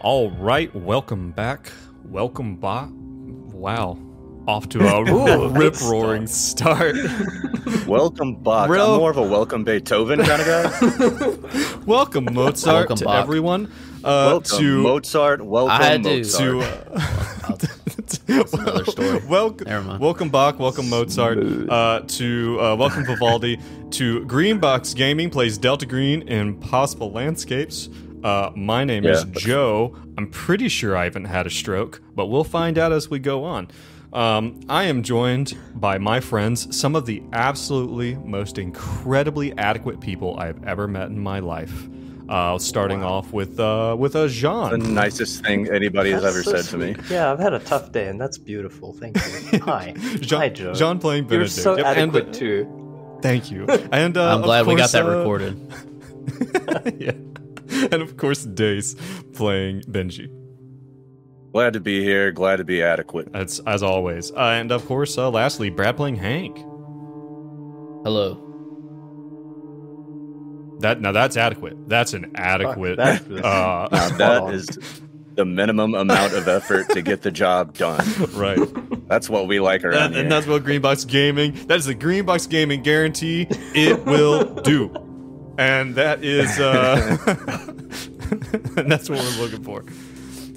All right, welcome back. Welcome back. Wow. Off to a rip-roaring start. Welcome back. Bro. I'm more of a welcome Beethoven kind of guy. Welcome, Mozart, Welcome to back. everyone. Welcome, to Mozart. Welcome, I do. Mozart. That's another story. Never mind. Welcome Bach, welcome Mozart, welcome Vivaldi, to Greenbox Gaming plays Delta Green in Possible Landscapes. My name is Joe. I'm pretty sure I haven't had a stroke, but we'll find out as we go on. I am joined by my friends, some of the absolutely most incredibly adequate people I have ever met in my life. Starting off with Jean. The nicest thing anybody has ever said to me. Yeah, I've had a tough day, and that's beautiful. Tand you. Hi. Hi, Joe. Jean playing You're Benedict. so Yep, adequate, too. Thank you. And I'm glad we got that recorded. Yeah. And of course, Dace playing Benji. Glad to be here. Glad to be adequate. That's as always. And of course, lastly, Brad playing Hank. Hello. That's adequate. That's an adequate. That's Now, that is the minimum amount of effort to get the job done. Right. That's what we like around here. And that's what Greenbox Gaming. That is the Greenbox Gaming guarantee. It will do. And that is. And that's what we're looking for.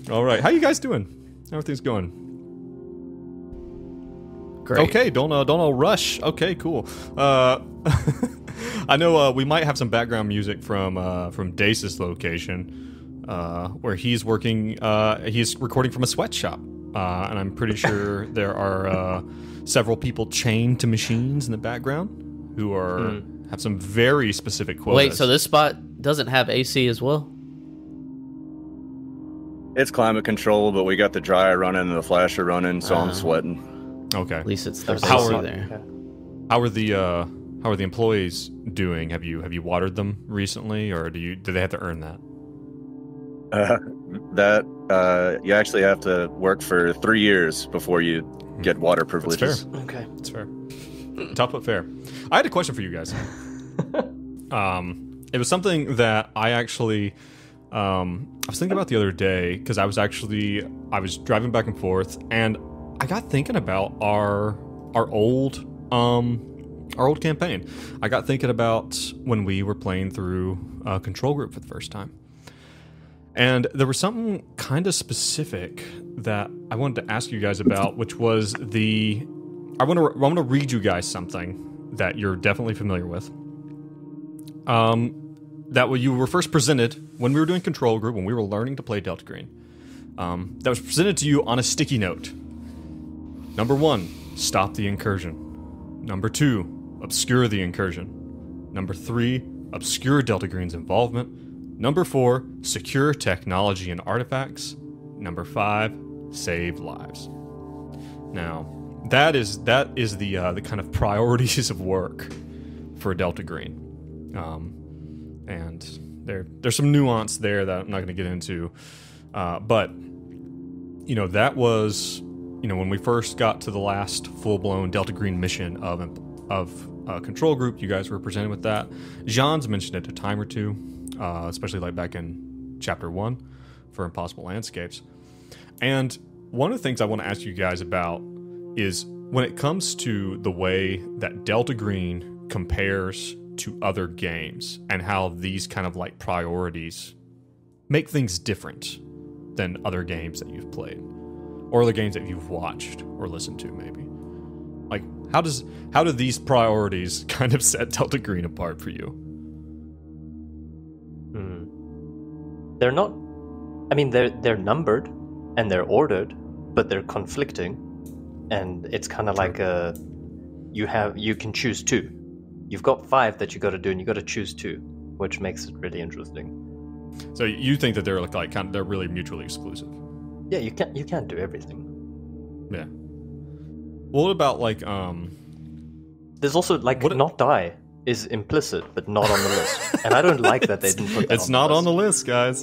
All right. How you guys doing? How everything's going? Great. Okay, don't all rush. Okay, cool. I know we might have some background music from Dace's location, where he's working. He's recording from a sweatshop, and I'm pretty sure there are several people chained to machines in the background who are have some very specific quotas. Wait, so this spot doesn't have AC as well? It's climate control, but we got the dryer running and the flasher running, so I'm sweating. Okay. At least it's There's there's How AC are- there. How are the employees doing? Have you watered them recently, or do they have to earn that? You actually have to work for 3 years before you get water privileges. fair. Okay. That's fair. Tough but fair. I had a question for you guys. It was something that I actually I was thinking about the other day because I was driving back and forth, and I got thinking about our old campaign. I got thinking about when we were playing through Control Group for the first time. And there was something kind of specific that I wanted to ask you guys about, which was I want to read you guys something that you're definitely familiar with. That you were first presented when we were doing Control Group, when we were learning to play Delta Green. That was presented to you on a sticky note. Number 1, stop the incursion. Number 2, obscure the incursion. Number 3, obscure Delta Green's involvement. Number 4, secure technology and artifacts. Number 5, save lives. Now, that is the kind of priorities of work for Delta Green. And there's some nuance there that I'm not going to get into. But, that was, when we first got to the last full-blown Delta Green mission of Control Group, you guys were presented with that. Jean's mentioned it a time or two, especially like back in Chapter 1 for Impossible Landscapes. And one of the things I want to ask you guys about is when it comes to the way that Delta Green compares to other games and how these kind of like priorities make things different than other games that you've played or other games that you've watched or listened to, maybe. Like, how do these priorities kind of set Delta Green apart for you? They're not. I mean, they're numbered and they're ordered, but they're conflicting, and it's kind of like you can choose 2. You've got 5 that you got to do, and you got to choose 2, which makes it really interesting. So you think that they're like kind of, they're really mutually exclusive? Yeah, you can't do everything. Yeah. What about like There's also not die is implicit but not on the list, and I don't like that they didn't put that. It's not on the list, guys.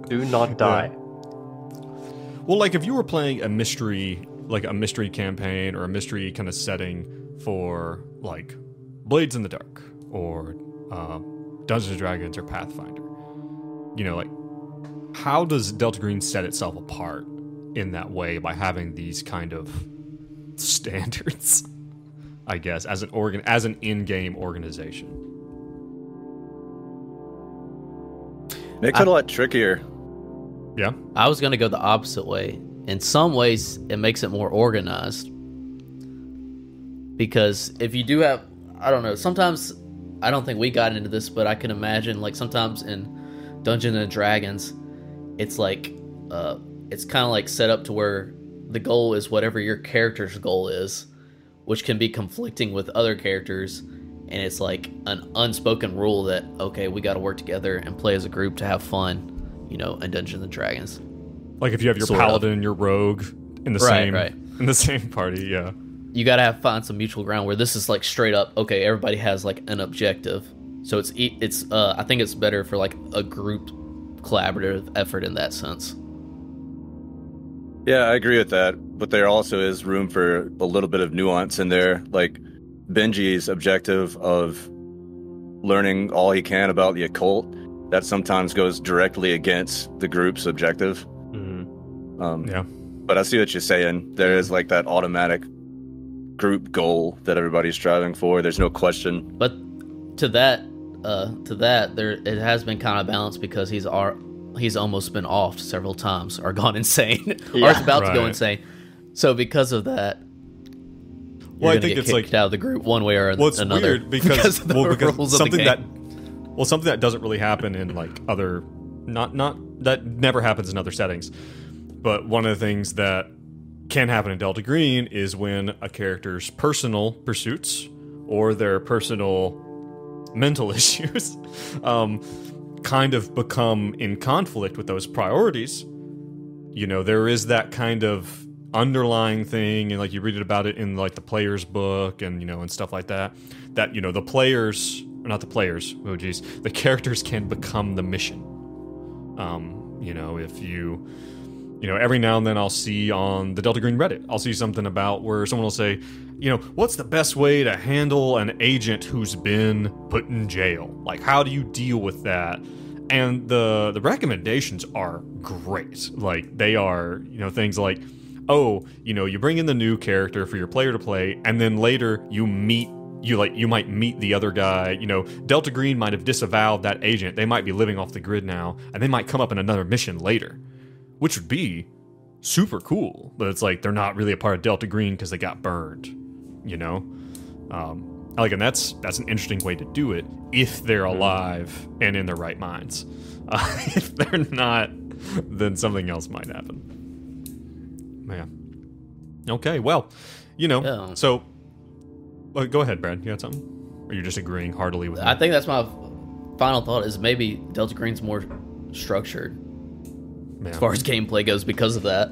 Do not die. Well, like if you were playing a mystery campaign or a mystery kind of setting for like Blades in the Dark or Dungeons and Dragons or Pathfinder, like how does Delta Green set itself apart in that way by having these kind of standards, I guess, as an in-game organization? Makes it a lot trickier. Yeah. I was going to go the opposite way. In some ways, it makes it more organized. Because if you do have, I don't know, sometimes, I don't think we got into this, but I can imagine, like, sometimes in Dungeons and Dragons, it's like, it's kind of like set up to where the goal is whatever your character's goal is, which can be conflicting with other characters, and it's like an unspoken rule that, okay, we got to work together and play as a group to have fun, you know, in Dungeons and Dragons. Like if you have your paladin and your rogue in the in the same party, yeah. You got to find some mutual ground where this is like straight up, okay, everybody has like an objective. So it's I think it's better for like a group collaborative effort in that sense. Yeah, I agree with that. But there also is room for a little bit of nuance in there. Like Benji's objective of learning all he can about the occult, that sometimes goes directly against the group's objective. Yeah. But I see what you're saying. There is like that automatic group goal that everybody's striving for. There's no question. But to that, there it has been kind of balanced because he's almost been offed several times or gone insane, or is about to go insane. So because of that, well, I think it's kicked out of the group one way or it's another. Weird because of the rules something of the game. something that doesn't really happen in like other, not that never happens in other settings. But one of the things that can happen in Delta Green is when a character's personal pursuits or their personal mental issues kind of become in conflict with those priorities. You know, there is that kind of underlying thing, and like you read about it in like the player's book and, you know, and stuff like that, that, you know, the characters can become the mission. You know, if you know, every now and then I'll see on the Delta Green Reddit, I'll see something about where someone will say, you know, what's the best way to handle an agent who's been put in jail? Like, how do you deal with that? And the recommendations are great. Like, they are, you know, things like, oh, you know, you bring in the new character for your player to play, and then later you might meet the other guy. You know, Delta Green might have disavowed that agent. They might be living off the grid now, and they might come up in another mission later, which would be super cool. But it's like they're not really a part of Delta Green because they got burned, you know? Like, and that's an interesting way to do it if they're alive and in their right minds. If they're not, then something else might happen. Yeah. Okay, well, you know, so go ahead, Brad. You got something? Or you're just agreeing heartily with me? I think that's my final thought, is maybe Delta Green's more structured as far as gameplay goes because of that.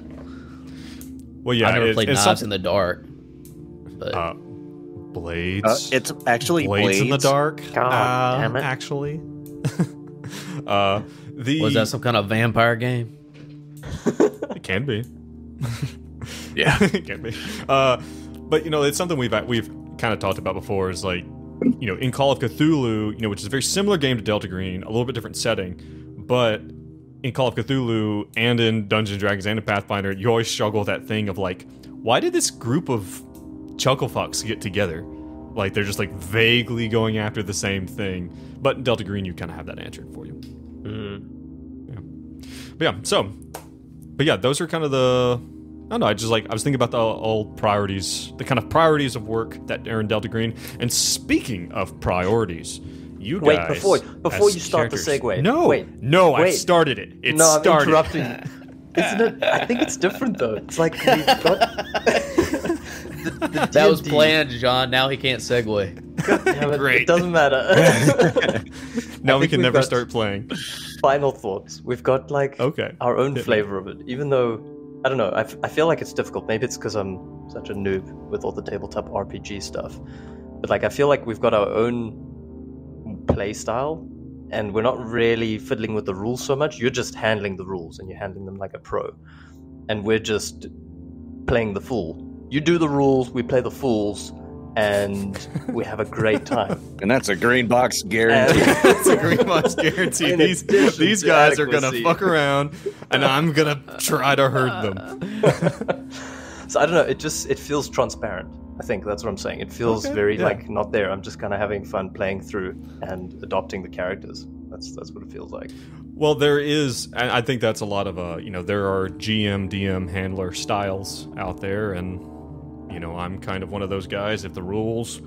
Well, yeah, I never played Knives in the Dark, but Blades. It's actually Blades in the Dark. God damn it! Actually, was that some kind of vampire game? It can be. Yeah, it can be. But you know, it's something we've kind of talked about before. Is like, you know, in Call of Cthulhu, you know, which is a very similar game to Delta Green, a little bit different setting, but in Call of Cthulhu and in Dungeons and Dragons and in Pathfinder, you always struggle with that thing of like, why did this group of chucklefucks get together? Like, they're just like vaguely going after the same thing. But in Delta Green, you kind of have that answered for you. Yeah. But yeah, those are kind of the, I don't know, I was thinking about the old priorities, the kind of priorities of work that are in Delta Green. And speaking of priorities, you guys, before you start the segue. I've started it. I'm interrupting you. Isn't it? I think it's different though. It's like we've got the that was planned, John. Now he can't segue. God damn it. Great. It doesn't matter. Now we can never start playing. Final thoughts. We've got like our own flavor of it. Even though, I don't know, I feel like it's difficult. Maybe it's because I'm such a noob with all the tabletop RPG stuff. But like, I feel like we've got our own play style, and we're not really fiddling with the rules so much. You're just handling the rules, and you're handling them like a pro. And we're just playing the fool. You do the rules, we play the fools, and we have a great time. And that's a green box guarantee. It's a green box guarantee. In These addition to guys are gonna adequacy. fuck around, and I'm gonna try to hurt them. So I don't know, it feels transparent. I think that's what I'm saying. It feels very yeah. like not there. I'm just kind of having fun playing through and adopting the characters. That's what it feels like. Well, there is, and I think that's a lot of there are GM, DM, handler styles out there, and I'm kind of one of those guys. If the rules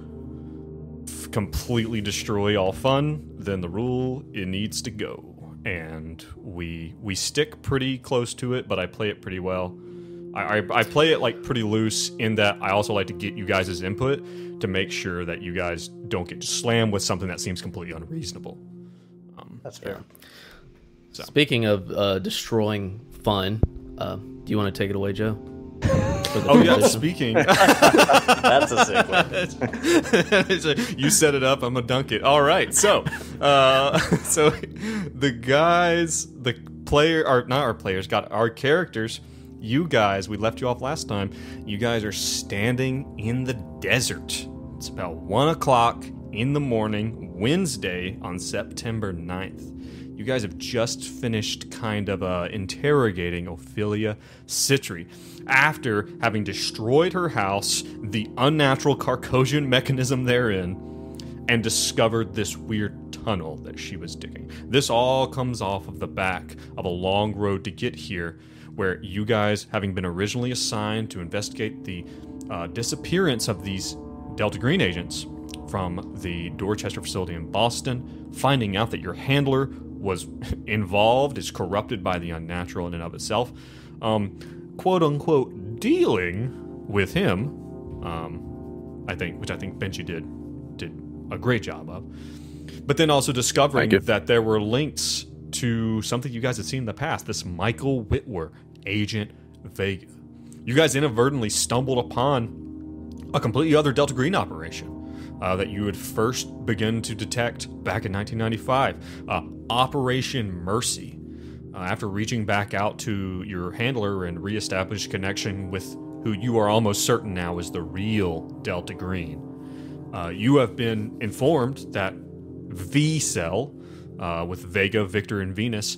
completely destroy all fun, then the rule it needs to go, and we stick pretty close to it. But I play it pretty well. I play it like pretty loose in that I also like to get you guys' input to make sure that you guys don't get slammed with something that seems completely unreasonable. That's fair. So. Speaking of destroying fun, do you want to take it away, Joe? Oh yeah, speaking. That's a segue. You set it up. I'm gonna dunk it. All right. So the guys, the player, or not our players, got our characters. You guys, we left you off last time. You guys are standing in the desert. It's about 1 o'clock in the morning, Wednesday on September 9th. You guys have just finished kind of interrogating Ophelia Citri after having destroyed her house, the unnatural Carcosian mechanism therein, and discovered this weird tunnel that she was digging. This all comes off of the back of a long road to get here, where you guys, having been originally assigned to investigate the disappearance of these Delta Green agents from the Dorchester facility in Boston, finding out that your handler was involved, is corrupted by the unnatural in and of itself, quote-unquote dealing with him, which I think Benji did a great job of, but then also discovering that there were links to something you guys had seen in the past, this Michael Whitwer, Agent Vega. You guys inadvertently stumbled upon a completely other Delta Green operation that you had first begun to detect back in 1995, Operation Mercy. After reaching back out to your handler and reestablish connection with who you are almost certain now is the real Delta Green, you have been informed that V-Cell, with Vega, Victor, and Venus,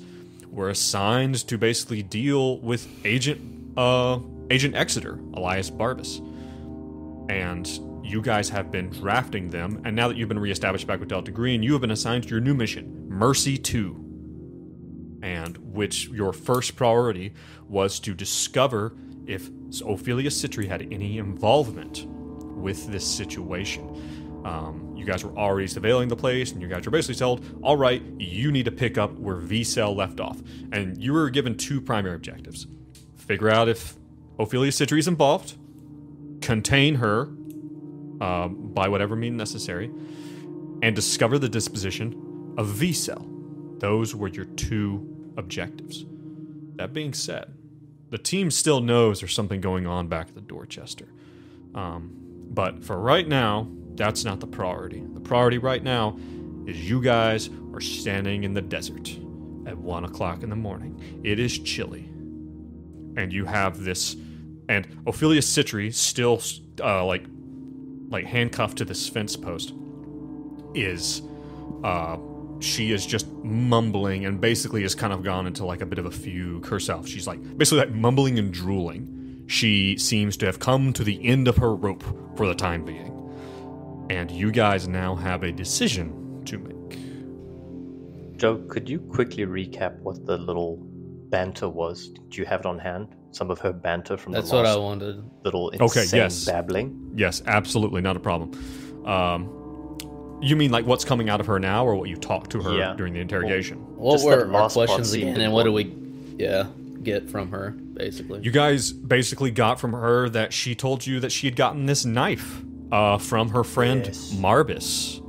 were assigned to basically deal with Agent Exeter, Elias Barbas. And you guys have been drafting them, and now that you've been reestablished back with Delta Green, you have been assigned to your new mission, Mercy 2. And which your first priority was to discover if Ophelia Citri had any involvement with this situation. You guys were already surveilling the place, and you guys were basically told, all right, you need to pick up where V-Cell left off. And you were given two primary objectives. Figure out if Ophelia Citri is involved, contain her by whatever means necessary, and discover the disposition of V-Cell. Those were your two objectives. That being said, the team still knows there's something going on back at the Dorchester. But for right now, that's not the priority. The priority right now is you guys are standing in the desert at 1 o'clock in the morning. It is chilly. And you have this... And Ophelia Citri, still like handcuffed to this fence post, she is just mumbling and basically has kind of gone into like a bit of a fugue herself. She's like basically like mumbling and drooling. She seems to have come to the end of her rope for the time being. And you guys now have a decision to make. Joe, could you quickly recap what the little banter was? Do you have it on hand? Some of her banter from That's the last what I wanted. little insane babbling? Yes, absolutely, not a problem. You mean like what's coming out of her now, or what you talked to her during the interrogation? What Just were that our last part questions seemed again, and what do we important. get from her, basically? You guys basically got from her that she told you that she had gotten this knife from her friend Marbus,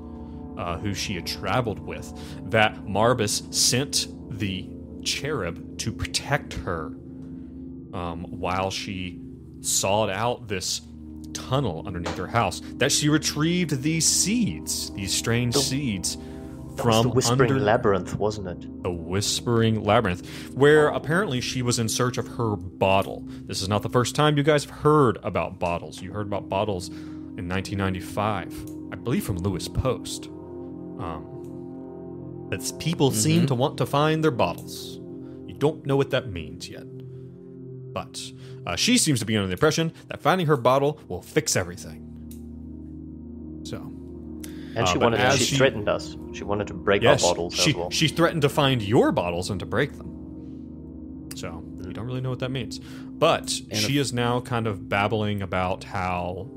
who she had traveled with. That Marbus sent the Cherub to protect her while she sawed out this tunnel underneath her house. That she retrieved these seeds, these strange seeds, from the Whispering Labyrinth, wasn't it? The Whispering Labyrinth, where apparently she was in search of her bottle. This is not the first time you guys have heard about bottles. You heard about bottles in 1995, I believe from Lewis Post. That people seem to want to find their bottles. You don't know what that means yet. But she seems to be under the impression that finding her bottle will fix everything. So. And she threatened us. She wanted to break our bottles as well. She threatened to find your bottles and to break them. So, you don't really know what that means. But she is now kind of babbling about how,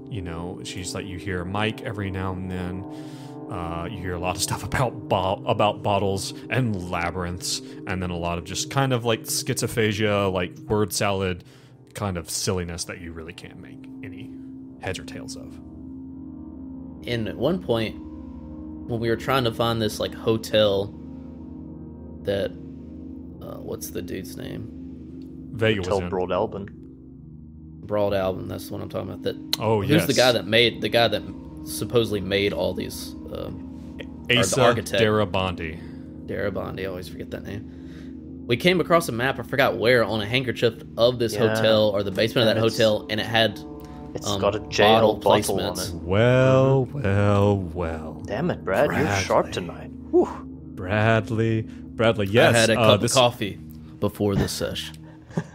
she's like, you hear Mike every now and then. You hear a lot of stuff about bottles and labyrinths, and then a lot of just kind of like schizophagia, like word salad kind of silliness that you really can't make any heads or tails of. And at one point, when we were trying to find this like hotel that, what's the dude's name? Vega was in. Broad Albin. Broad Albin, that's the one I'm talking about. Yes. Who's the guy that supposedly made all these? Asa Darabandi. Darabandi, I always forget that name. We came across a map, I forgot where, on a handkerchief of this hotel or the basement of that hotel, and it had got a jail bottle on it. Well. Damn it, Brad, you're sharp tonight. Whew. Bradley, yes. I had a cup of coffee before this sesh.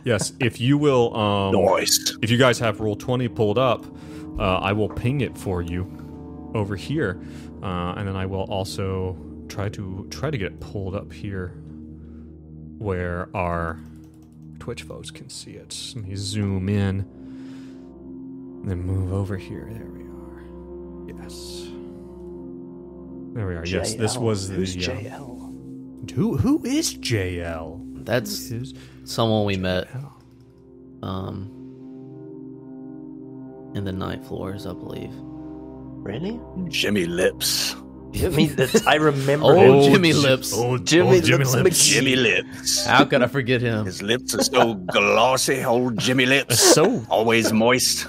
Yes, if you will, Nice. if you guys have Roll 20 pulled up, I will ping it for you over here, and then I will also try to get it pulled up here where our Twitch folks can see it. Let me zoom in, and then move over here. There we are. Yes. There we are. JL. Yes, this was the... Who's JL? Who is JL? That's someone we met in the ninth floors, I believe. Really? Jimmy Lips. I remember Old him. Jimmy Lips. Old Jimmy Jimmy Lips. Lips. Jimmy Lips. How could I forget him? His lips are so glossy, old Jimmy Lips. So Always moist.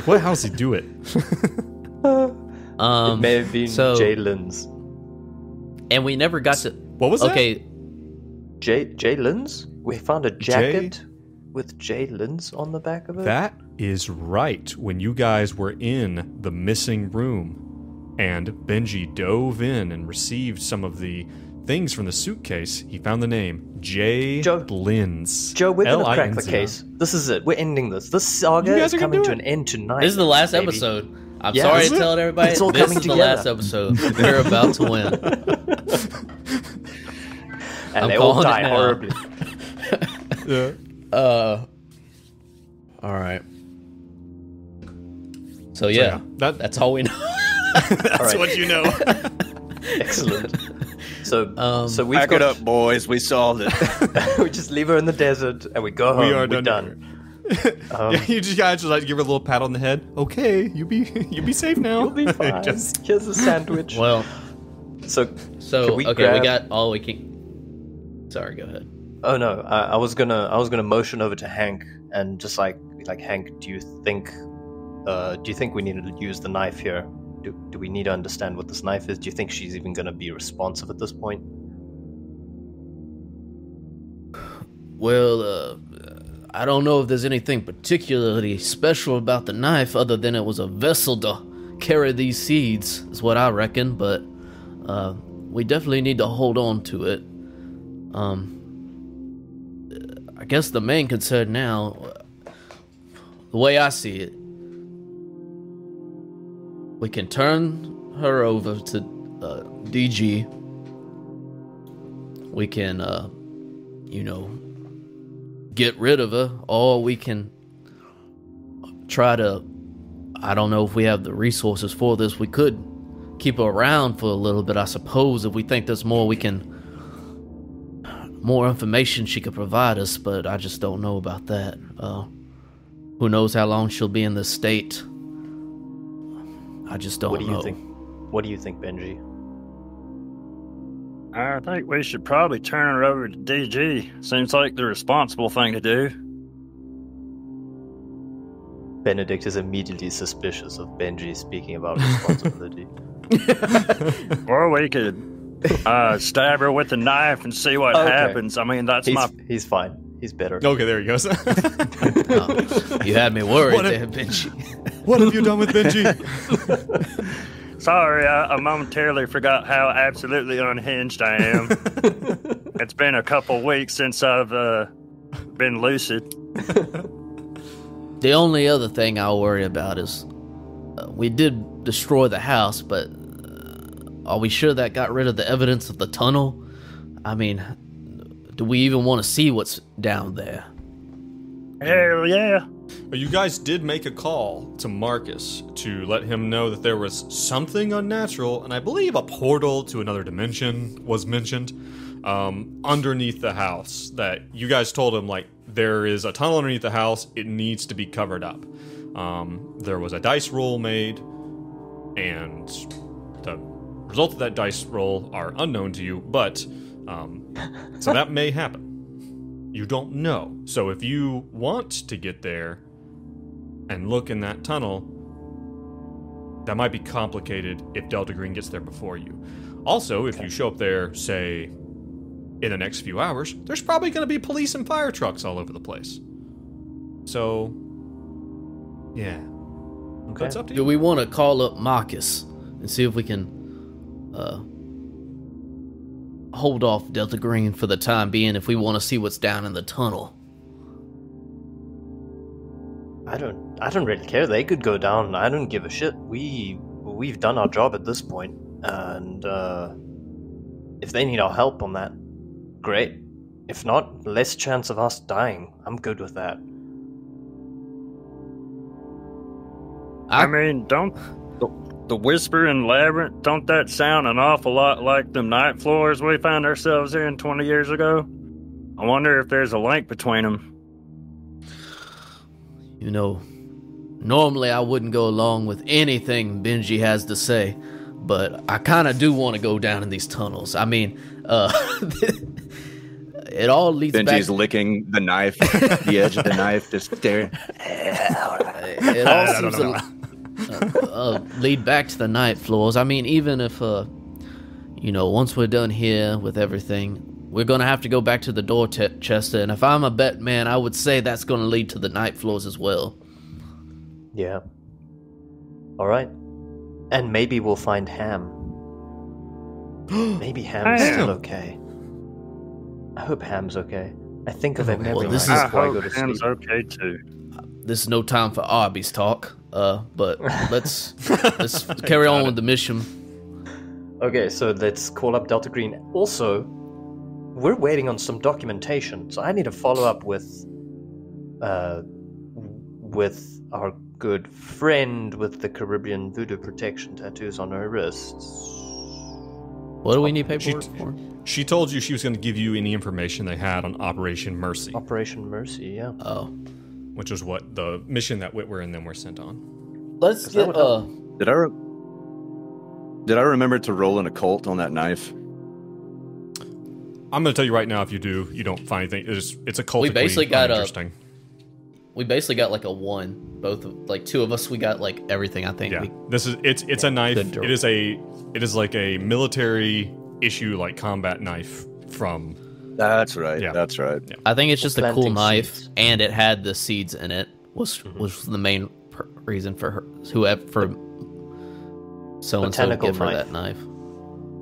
like, how does he do it? It may have been Jalen's. And we never got to... What was that? Okay, Jalen's? We found a jacket with Jalen's on the back of it? That is right. When you guys were in the missing room and Benji dove in and received some of the things from the suitcase, he found the name J. Linz. Joe, we're going to crack the L-I-N-Z. case. This is it. We're ending this. This saga is coming to an end tonight. this is the last baby. episode. I'm sorry to tell everybody. It's all this coming is the together. last episode. We're about to win. And they all calling die it now. horribly. All right. So yeah, that's all we know. That's what you know. Excellent. So we've Pack it up, boys. We solved it. we just leave her in the desert and we go home. We are We're done. done. You just guys just like give her a little pat on the head. Okay, you be safe now. You'll be fine. Here's a sandwich. Well, so okay, we grab... got all we can. Sorry, go ahead. Oh no, I was gonna motion over to Hank and just like Hank, do you think we need to use the knife here? Do we need to understand what this knife is? Do you think she's even gonna be responsive at this point? Well, I don't know if there's anything particularly special about the knife other than it was a vessel to carry these seeds, is what I reckon, but we definitely need to hold on to it. I guess the main concern now, the way I see it, we can turn her over to DG. We can, get rid of her, or we can try to, I don't know if we have the resources for this, we could keep her around for a little bit, I suppose, if we think there's more information she could provide us, but I just don't know about that. Who knows how long she'll be in this state? I just don't know. What do you think, Benji? I think we should probably turn her over to DG. Seems like the responsible thing to do. Benedict is immediately suspicious of Benji speaking about responsibility. Or we could stab her with a knife and see what happens. I mean, he's fine. He's better. Okay, there he goes. You had me worried What there, Benji. What have you done with Benji? Sorry, I momentarily forgot how absolutely unhinged I am. It's been a couple weeks since I've been lucid. The only other thing I'll worry about is we did destroy the house, but are we sure that got rid of the evidence of the tunnel? I mean, do we even want to see what's down there? Hell yeah. You guys did make a call to Marcus to let him know that there was something unnatural, and I believe a portal to another dimension was mentioned underneath the house. That you guys told him, like, there is a tunnel underneath the house, it needs to be covered up. There was a dice roll made, and the results of that dice roll are unknown to you, but so that may happen. You don't know. So if you want to get there and look in that tunnel, that might be complicated if Delta Green gets there before you. Also, if you show up there, say, in the next few hours, there's probably going to be police and fire trucks all over the place. So, yeah. Okay. That's up to Do you. we want to call up Marcus and see if we can hold off Delta Green for the time being if we want to see what's down in the tunnel? I don't really care. They could go down. I don't give a shit. We've done our job at this point, and if they need our help on that, great. If not, less chance of us dying. I'm good with that. I mean, don't the Whisper and Labyrinth, don't that sound an awful lot like the night floors we found ourselves in 20 years ago? I wonder if there's a link between them. You know, normally I wouldn't go along with anything Benji has to say, but I kind of do want to go down in these tunnels. I mean, it all leads back... Benji's licking the knife, the edge of the knife, just staring. It all seems to lead back to the night floors. I mean, even if, once we're done here with everything, we're going to have to go back to the Dorchester, and if I'm a bet man, I would say that's going to lead to the night floors as well. Yeah. Alright. And maybe we'll find Ham. Maybe Ham's still okay. I hope Ham's okay. I think of him every night this I before I hope go to Ham's sleep. okay too. This is no time for Arby's talk, but let's carry on with the mission. Okay, so let's call up Delta Green. Also, we're waiting on some documentation, so I need to follow up with our good friend with the Caribbean voodoo protection tattoos on her wrists. What do we need paperwork for? She told you she was going to give you any information they had on Operation Mercy, Operation Mercy, yeah. Oh. which is what the mission that Whitwer and them were sent on. Let's get, Did I remember to roll an occult on that knife? I'm going to tell you right now, if you do, you don't find anything. It's occultically We basically got uninteresting. we basically got like a 1. Both of, like, 2 of us, we got like everything, I think. Yeah, it's a knife. Good It is like a military issue, like combat knife from. That's right. Yeah. That's right. Yeah. I think it's just a cool Planting knife, seeds. and it had the seeds in it. Was the main reason for her, so and so Botanical give her knife. that knife.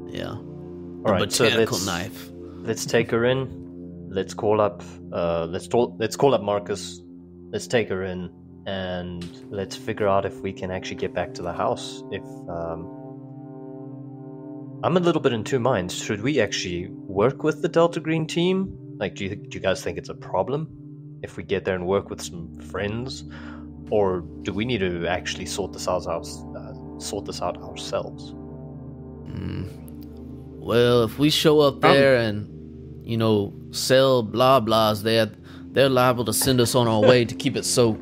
Yeah, All right, so botanical knife. let's take her in. Let's call up. Let's call up Marcus. Let's take her in, and let's figure out if we can actually get back to the house. If I'm a little bit in two minds. Should we actually work with the Delta Green team? Like, do you guys think it's a problem if we get there and work with some friends, or do we need to actually sort this out ourselves? Well, if we show up there and sell blah blahs, they're liable to send us on our way to keep it so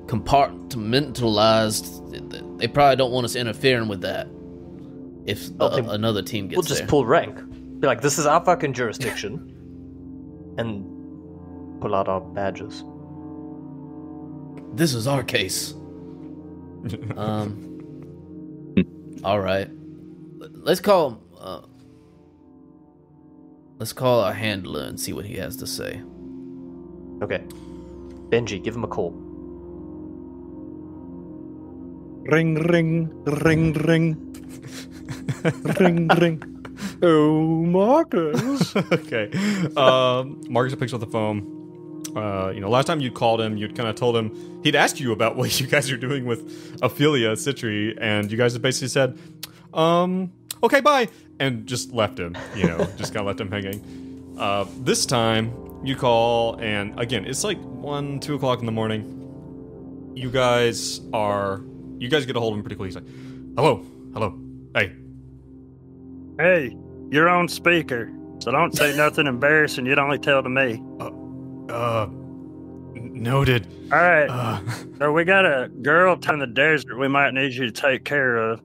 compartmentalized. They probably don't want us interfering with that. If another team gets We'll just there. pull rank. Be like, this is our fucking jurisdiction. And pull out our badges. This is our case. All right. Let's call our handler and see what he has to say. Okay. Benji, give him a call. Ring, ring, ring, ring. Ring, ring. Oh, Marcus. Okay. Marcus picks up the phone. Last time you called him, you'd kind of told him, he'd asked you about what you guys are doing with Ophelia Citri, and you guys basically said, okay, bye, and just left him, just kind of left him hanging. This time, you call, and again, it's like 1, 2 o'clock in the morning. You guys get a hold of him pretty quickly. He's like, hello, Hey, you're on speaker, so don't say nothing embarrassing you'd only tell to me. Noted. All right. So we got a girl in the desert we might need you to take care of.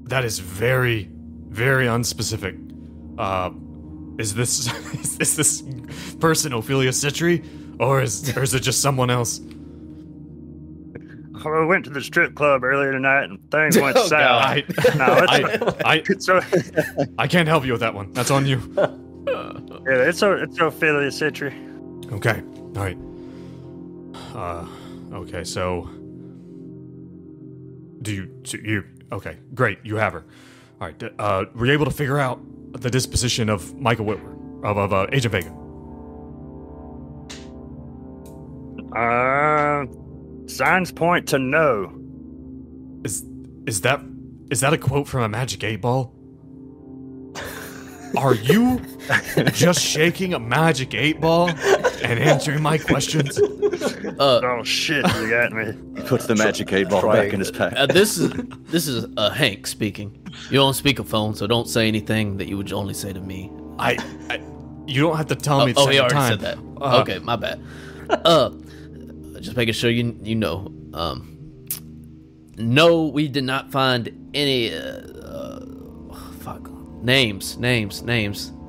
That is very, very unspecific. Is this is this person Ophelia Citri, or is it just someone else? We went to the strip club earlier tonight and things went south. I can't help you with that one. That's on you. Yeah, it's Ophelia Citri. Okay. All right. Okay. So, okay, great. You have her. All right. Were you able to figure out the disposition of Michael Whitwer of Agent Vega? Signs point to no. Is that a quote from a Magic 8-Ball? Are you just shaking a Magic 8-Ball and answering my questions? Oh shit, you got me. He puts the Magic 8-Ball back in his pack. This is Hank speaking. You're on speakerphone, so don't say anything that you would only say to me. You don't have to tell me. Oh, he already time. said that. Okay, my bad. Just making sure you know. No, we did not find any. Names.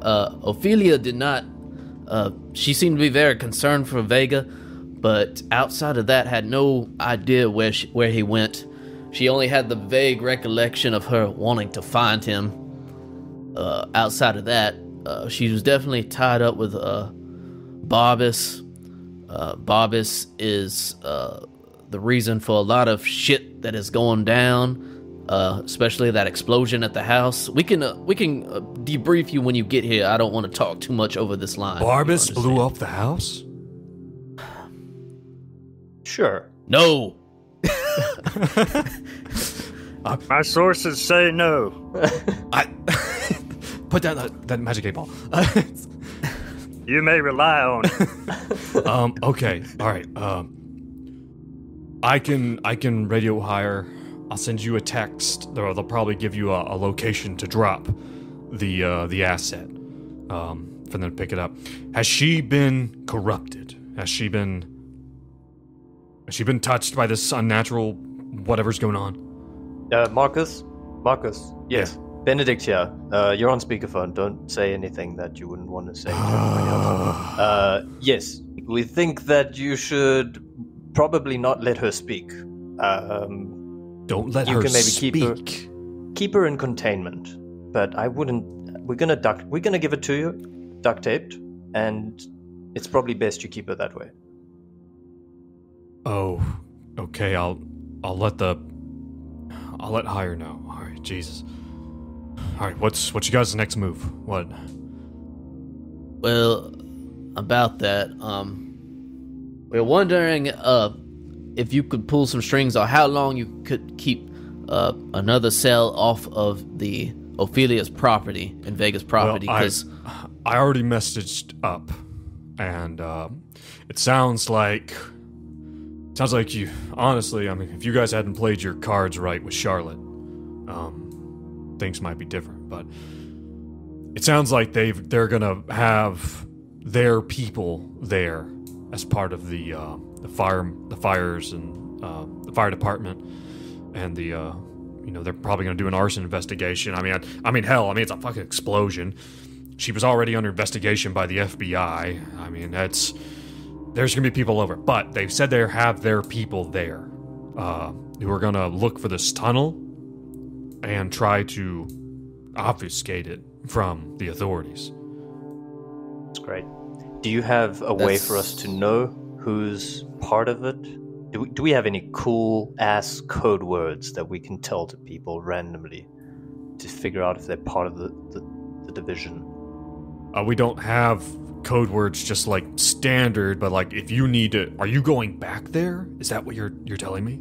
Ophelia did not. She seemed to be very concerned for Vega, but outside of that, had no idea where he went. She only had the vague recollection of her wanting to find him. Outside of that, she was definitely tied up with Barbas. Barbas is the reason for a lot of shit that is going down. Especially that explosion at the house. We can debrief you when you get here. I don't want to talk too much over this line. Barbas blew up the house? Sure. No. My sources say no. Put down that Magic 8-Ball. You may rely on it. Okay. All right. I can radio hire. I'll send you a text. They'll probably give you a location to drop the asset for them to pick it up. Has she been corrupted? Has she been touched by this unnatural whatever's going on? Marcus, yes. Yeah. Benedict here. You're on speakerphone. Don't say anything that you wouldn't want to say to anybody else. Yes, we think that you should probably not let her speak. Don't let her speak. Keep her in containment, but I wouldn't. We're gonna give it to you, duct taped, and it's probably best you keep her that way. Oh, okay. I'll let Hire know. All right, Jesus. All right, what's you guys' next move? What? Well, about that, we're wondering if you could pull some strings or how long you could keep another cell off of the Ophelia's property and Vega's property. Because I already messaged up, and it sounds like you. Honestly, I mean, if you guys hadn't played your cards right with Charlotte, things might be different. But it sounds like they're gonna have their people there as part of the fires and the fire department, and they're probably going to do an arson investigation. I mean, hell, it's a fucking explosion. She was already under investigation by the FBI. I mean, there's going to be people over, but they've said they have their people there who are going to look for this tunnel and try to obfuscate it from the authorities. That's great. Do you have a way for us to know who's part of it? Do we have any cool ass code words that we can tell to people randomly to figure out if they're part of the division? We don't have code words just like standard, but like if you need to, are you going back there? Is that what you're telling me?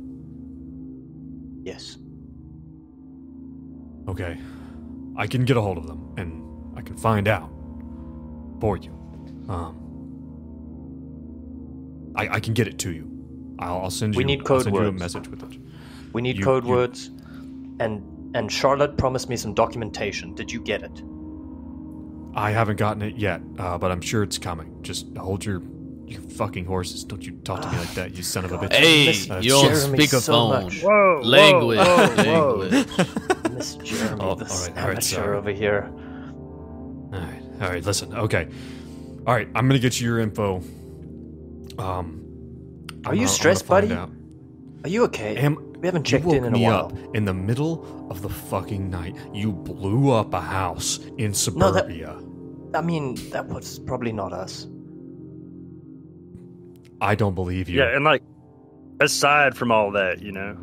Yes. Okay, I can get a hold of them and I can find out for you. I can get it to you. I'll send you. We need code I'll send words. you a message with it. We need code words, and Charlotte promised me some documentation. Did you get it? I haven't gotten it yet, but I'm sure it's coming. Just hold your fucking horses. Don't you talk to me like that, you son of a bitch. Hey, you're on Jeremy so speakerphone. much. Whoa, Language. whoa. Language. Miss Jeremy, Oh, this all right, amateur sorry. over here. All right, listen. Okay. All right, I'm going to get you your info. Are you stressed, buddy? Out. Are you okay? We haven't checked you in woke a me while. up in the middle of the fucking night. You blew up a house in suburbia. I mean, that was probably not us. I don't believe you. Yeah, and like, aside from all that, you know.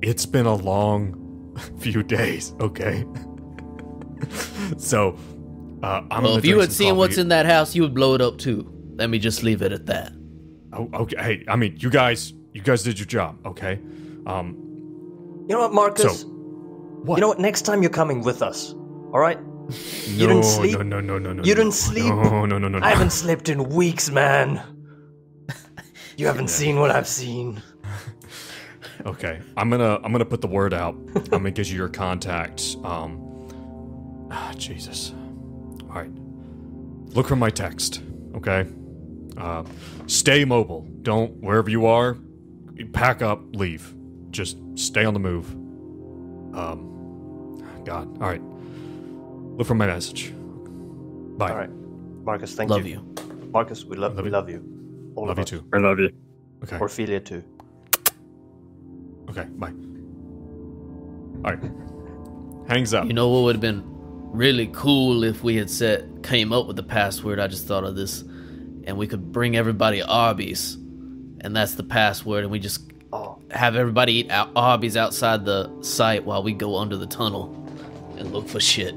It's been a long few days, okay? So, I'm Well, gonna if you drink had some seen what's coffee. in that house, you would blow it up too. Let me just leave it at that. Oh, okay. Hey, I mean, you guys did your job, okay? You know what, Marcus? So, what? You know what? Next time you're coming with us, all right? No, didn't sleep? No. You didn't sleep? No. I haven't slept in weeks, man. You haven't seen what I've seen. Okay, I'm gonna put the word out. I'm gonna get you your contact. Jesus. All right. Look for my text. Okay. Stay mobile. Don't wherever you are. Pack up. Leave. Just stay on the move. God. All right. Look for my message. Bye. All right, Marcus, thank Love you. you. Marcus, we love you. All Love of you us. too. I love you. Okay. Orphelia too. Okay. Bye. All right. Hangs up. You know what would have been really cool if we had came up with the password. I just thought of this, and we could bring everybody Arby's, and that's the password, and we just have everybody eat Arby's outside the site while we go under the tunnel and look for shit.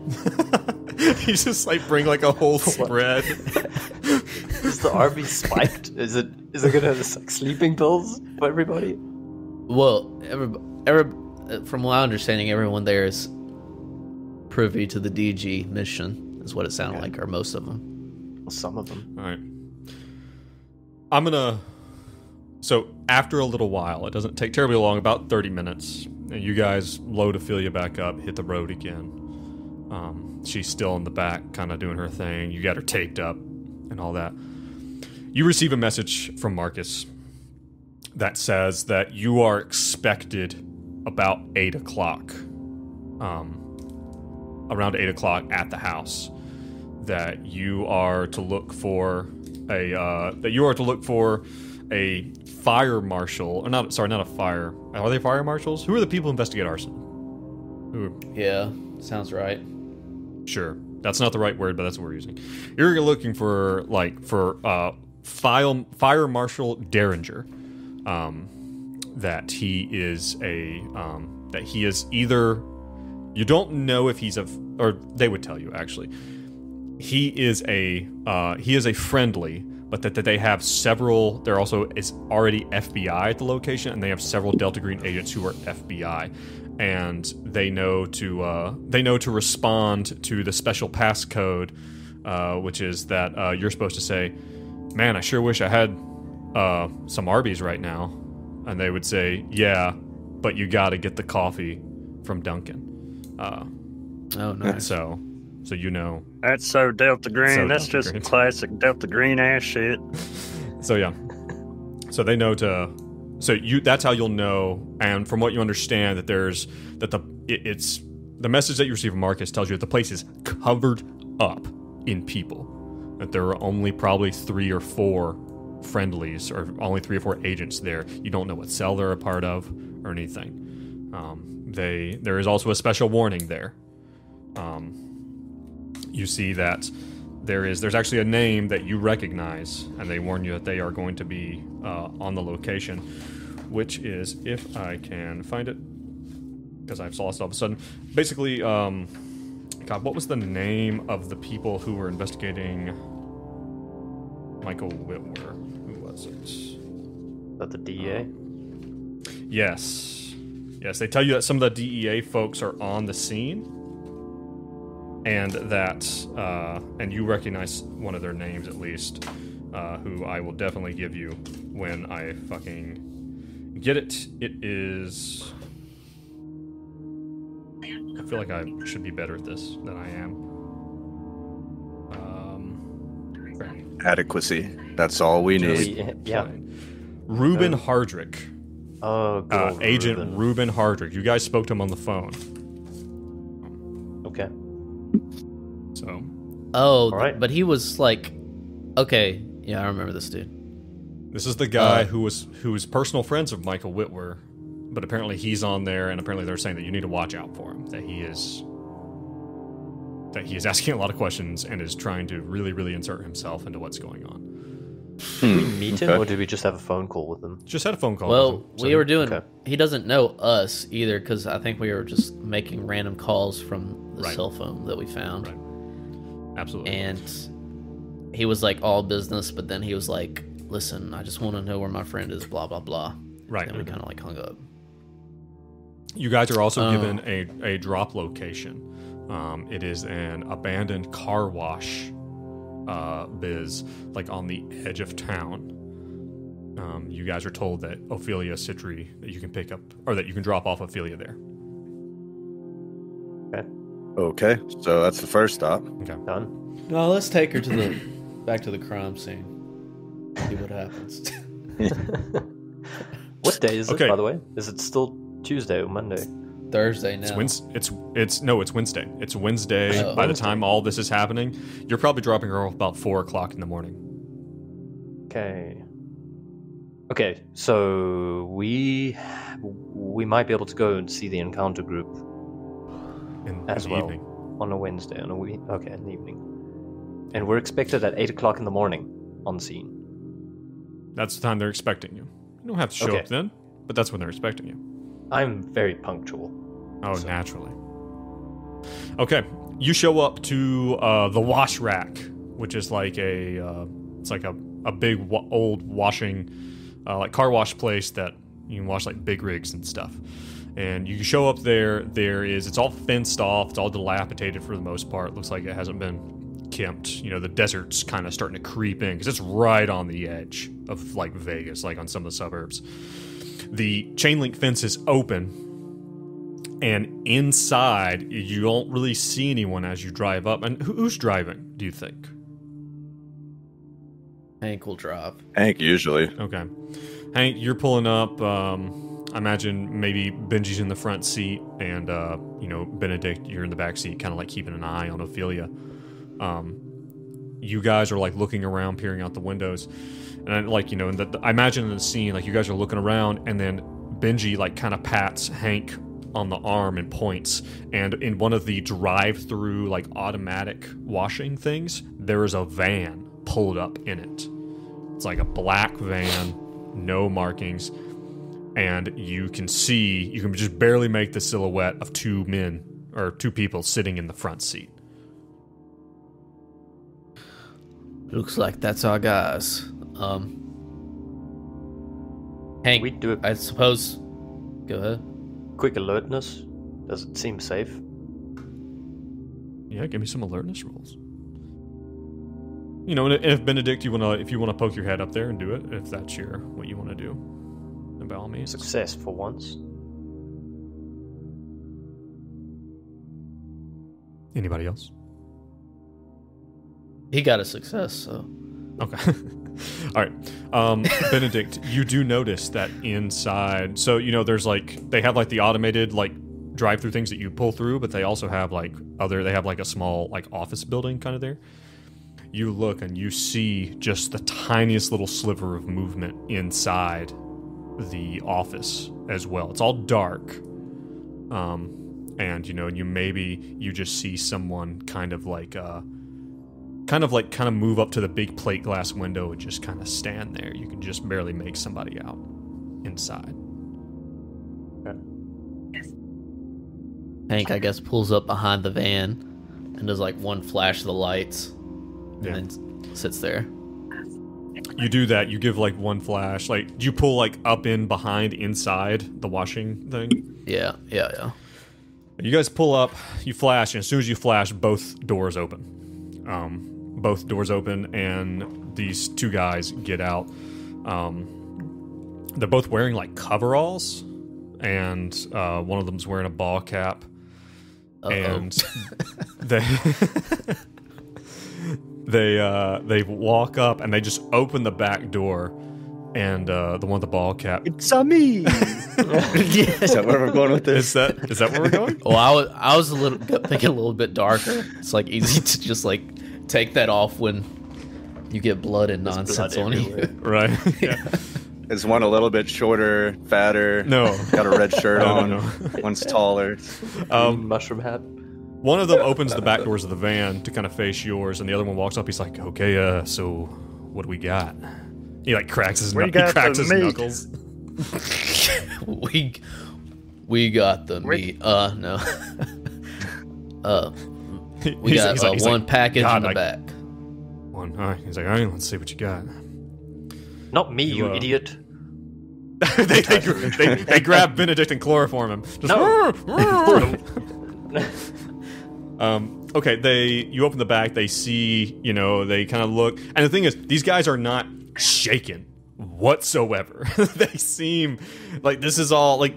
You just like bring like a whole spread. Is the Arby's spiked? Is it gonna have like sleeping pills for everybody? Well, from my understanding, everyone there is privy to the DG mission, is what it sounded like, or most of them. Well, some of them. All right. I'm gonna. So after a little while, it doesn't take terribly long, about 30 minutes, and you guys load Ophelia back up, hit the road again. She's still in the back, kind of doing her thing. You got her taped up and all that. You receive a message from Marcus that says that you are expected about 8 o'clock. Around 8 o'clock at the house. That you are to look for a fire marshal, or not a fire. Are they fire marshals? Who are the people who investigate arson? Yeah, sounds right. Sure, that's not the right word, but that's what we're using. You're looking for fire marshal Derringer. That he is either, you don't know if he's or they would tell you actually. He is a friendly, but that they have several. There also is already FBI at the location, and they have several Delta Green agents who are FBI, and they know to respond to the special passcode, which is that you're supposed to say, "Man, I sure wish I had some Arby's right now," and they would say, "Yeah, but you got to get the coffee from Duncan." Oh, nice. So you know. That's so Delta Green. So That's Delta just Green. classic Delta Green ass shit. So yeah. So they know to. So that's how you'll know. And from what you understand, that it's the message that you receive from Marcus tells you that the place is covered up in people. That there are only probably 3 or 4 friendlies, or only 3 or 4 agents there. You don't know what cell they're a part of or anything. There is also a special warning there. You see that there's actually a name that you recognize, and they warn you that they are going to be on the location, which is, if I can find it, because I've lost all of a sudden. Basically, God, what was the name of the people who were investigating Michael Whitwer? Who was it? Is that the DEA? Yes. Yes, they tell you that some of the DEA folks are on the scene, and that, and you recognize one of their names at least, who I will definitely give you when I fucking get it. It is... I feel like I should be better at this than I am. Adequacy. That's all we need. Yeah. Ruben Hardrick. Oh, good old Agent Ruben Hardrick. You guys spoke to him on the phone. Okay. So. Oh, All right. but he was like, okay, yeah, I remember this dude. This is the guy who was personal friends of Michael Whitwer, but apparently he's on there, and apparently they're saying that you need to watch out for him. That he is asking a lot of questions and is trying to really, really insert himself into what's going on. Did we meet him, or did we just have a phone call with him? Just had a phone call. Well, with him, so we were doing. Okay. He doesn't know us either, because I think we were just making random calls from the Right. cell phone that we found. Right. Absolutely. And he was like all business, but then he was like, "Listen, I just want to know where my friend is." Blah blah blah. Right. And we kind of like hung up. You guys are also given a drop location. It is an abandoned car wash biz, like on the edge of town. You guys are told that Ophelia Citri, that you can pick up, or that you can drop off Ophelia there. Okay, so that's the first stop. Okay. Done. No, let's take her to the back to the crime scene. See what happens. What day is Okay. it, by the way? Is it still Tuesday or Monday? Thursday now. It's Wednesday. It's Wednesday. Oh. By the time all this is happening, you're probably dropping her off about 4:00 in the morning. Okay. Okay, so we might be able to go and see the encounter group In as the well evening. on a Wednesday. In the evening, and we're expected at 8:00 in the morning on scene. That's the time they're expecting you. You don't have to show Okay. up then, but that's when they're expecting you. I'm very punctual. Oh, naturally. Okay, you show up to the wash rack, which is like it's like a big old washing, like car wash place that you can wash like big rigs and stuff. And you show up there. It's all fenced off. It's all dilapidated for the most part. Looks like it hasn't been kempt. You know, the desert's kind of starting to creep in because it's right on the edge of like Vegas, like on some of the suburbs. The chain link fence is open, and inside you don't really see anyone as you drive up. And who's driving, do you think? Hank will drive. Hank, usually. Okay. Hank, you're pulling up. I imagine maybe Benji's in the front seat, and Benedict, you're in the back seat, kind of like keeping an eye on Ophelia. You guys are like looking around, peering out the windows, and I imagine in the scene, like you guys are looking around, and then Benji like kind of pats Hank on the arm and points, and in one of the drive-through like automatic washing things, there is a van pulled up in it. It's like a black van, no markings, and you can just barely make the silhouette of two people sitting in the front seat. Looks like that's our guys. Hank, We do I suppose. Go ahead. quick alertness. Does it seem safe? Yeah, give me some alertness rolls. You know, and if Benedict, if you want to poke your head up there and do it, if that's what you want to do, then by all means. Success for once. Anybody else? He got a success, so. Okay. All right. Benedict, you do notice that inside, so there's they have the automated drive-through things that you pull through, but they also have they have a small office building kind of there. You look and you see just the tiniest little sliver of movement inside the office as well. It's all dark. And you just see someone kind of kind of move up to the big plate glass window and just kind of stand there. You can just barely make somebody out inside. Hank, I guess, pulls up behind the van and does like one flash of the lights, and then sits there. You do that. You give like one flash. Like, do you pull like up in behind inside the washing thing? Yeah. You guys pull up. You flash, and as soon as you flash, both doors open. Both doors open, and these two guys get out. They're both wearing like coveralls, and one of them's wearing a ball cap. And they walk up and they just open the back door, and the one with the ball cap. It's a me. Is that where we're going with this? Is that where we're going? Well, I was thinking a little bit darker. It's like easy to just like take that off when you get blood and nonsense on you. Right. Yeah. Is one a little bit shorter, fatter? No. Got a red shirt on. No. One's taller. Mushroom hat. One of them opens the back doors of the van to kind of face yours, and the other one walks up. He's like, "Okay, so what do we got?" He like cracks his knuckles. we got the meat. No. We got one package in the back. One. All right. He's like, all right, let's see what you got. Not me, you idiot. they grab Benedict and chloroform him. Just, okay, you open the back, they see, they kind of look, and the thing is, these guys are not shaken whatsoever. They seem like this is all, like,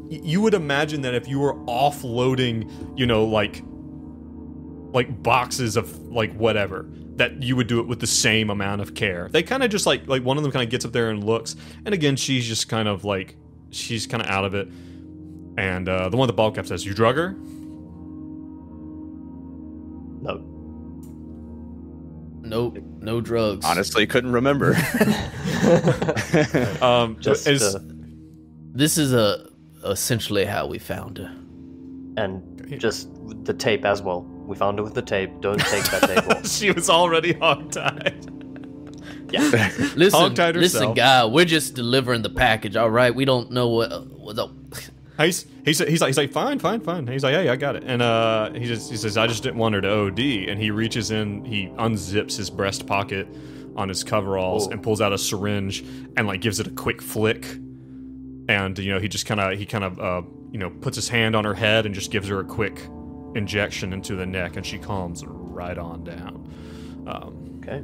you would imagine that if you were offloading, like boxes of, like, whatever, that you would do it with the same amount of care. They kind of just, like one of them kind of gets up there and looks, and again, she's just kind of, like, she's kind of out of it, and the one with the ball cap says, "You drug her?" Nope, no drugs. Honestly, couldn't remember. This is essentially how we found her. And just the tape as well. We found her with the tape. Don't take that tape off. She was already hogtied. Yeah. Listen, guy, we're just delivering the package, all right? We don't know what the... He's like fine. He's like, hey, I got it, and he says, I just didn't want her to OD, and he reaches in, he unzips his breast pocket on his coveralls and pulls out a syringe and like gives it a quick flick, and he just kind of puts his hand on her head and just gives her a quick injection into the neck, and she calms right on down. Okay.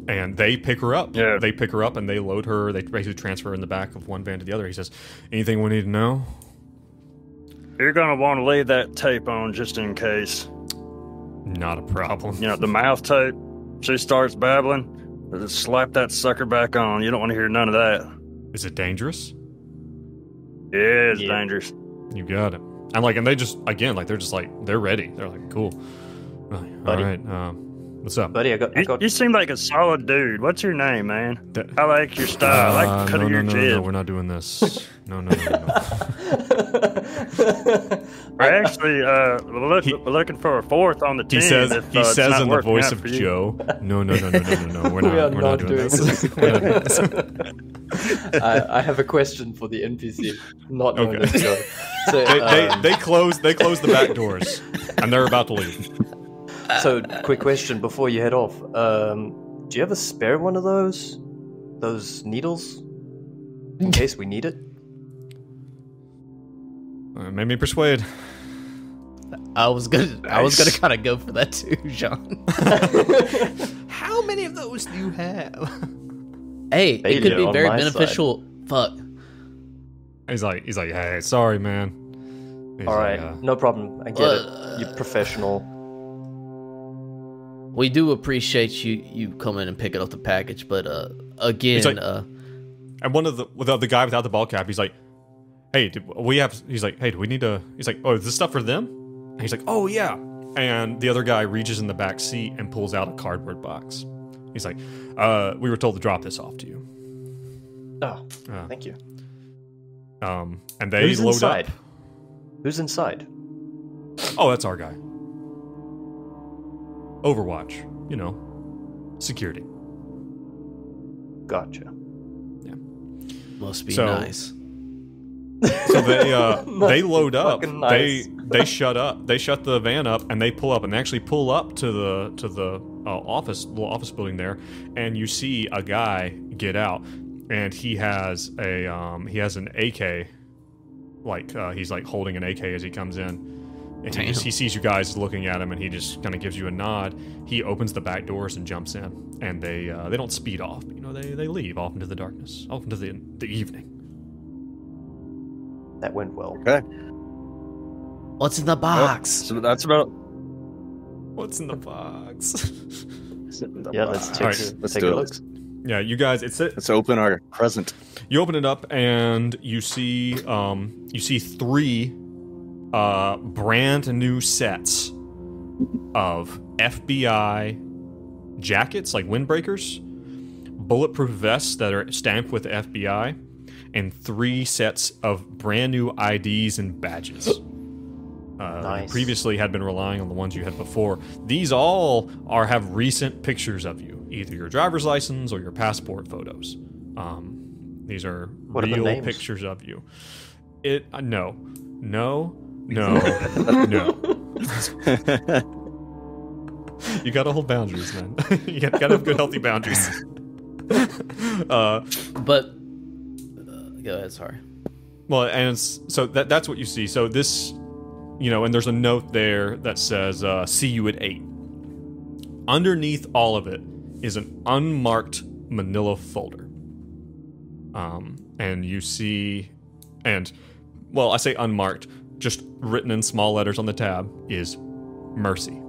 And they pick her up. Yeah. They pick her up and they load her. They basically transfer her in the back of one van to the other. He says, anything we need to know? You're going to want to leave that tape on just in case. Not a problem. The mouth tape. She starts babbling. Just slap that sucker back on. You don't want to hear none of that. Is it dangerous? Yeah, it's dangerous. You got it. And they just, again, like, they're just like, they're ready. They're like, cool. All right. What's up? Buddy, I got... You seem like a solid dude. What's your name, man? I like your style. I like the cut of your jib. No, we're not doing this. No. We're actually looking for a fourth on the team. He says in the voice of Joe, no. We're not doing this. I have a question for the NPC. Not known as Joe. So, they close the back doors, and they're about to leave. So, quick question before you head off. Do you have a spare one of those needles in case we need it? Made me persuade. I was gonna kind of go for that too, John. How many of those do you have? Hey, it could be very beneficial. Side. Fuck. He's like, hey, sorry, man. All right, no problem. I get it. You're professional. We do appreciate you coming and picking up the package, but again, like, and one of the guy without the ball cap, he's like, hey, do we need to? He's like, oh, is this stuff for them? And he's like, oh yeah. And the other guy reaches in the back seat and pulls out a cardboard box. He's like, we were told to drop this off to you. Oh, thank you. And they load inside? up. Who's inside? Oh, that's our guy. Overwatch, security. Gotcha. Must be So- nice. So they load up. fucking nice. They shut up. They shut the van up and they pull up, and they actually pull up to the little office building there, and you see a guy get out, and he has an AK, he's like holding an AK as he comes in. And he sees you guys looking at him, and he just kind of gives you a nod. He opens the back doors and jumps in, and they don't speed off. They leave off into the darkness, off into the evening. That went well. Okay. What's in the box? So that's about. What's in the box? Yeah, let's take, Alright, a, let's take do a it. look. Yeah, you guys. Let's open our present. You open it up and you see 3 brand new sets of FBI jackets, like windbreakers, bulletproof vests that are stamped with the FBI, and 3 sets of brand new IDs and badges. Nice. Previously had been relying on the ones you had before. These all have recent pictures of you, either your driver's license or your passport photos. These are What are the real names? pictures of you. No. You gotta hold boundaries, man. You gotta have good, healthy boundaries. But go ahead. Sorry. Well, and so that's what you see. So this, and there's a note there that says, "See you at 8." Underneath all of it is an unmarked manila folder. And you see, I say unmarked, just written in small letters on the tab is Mercy.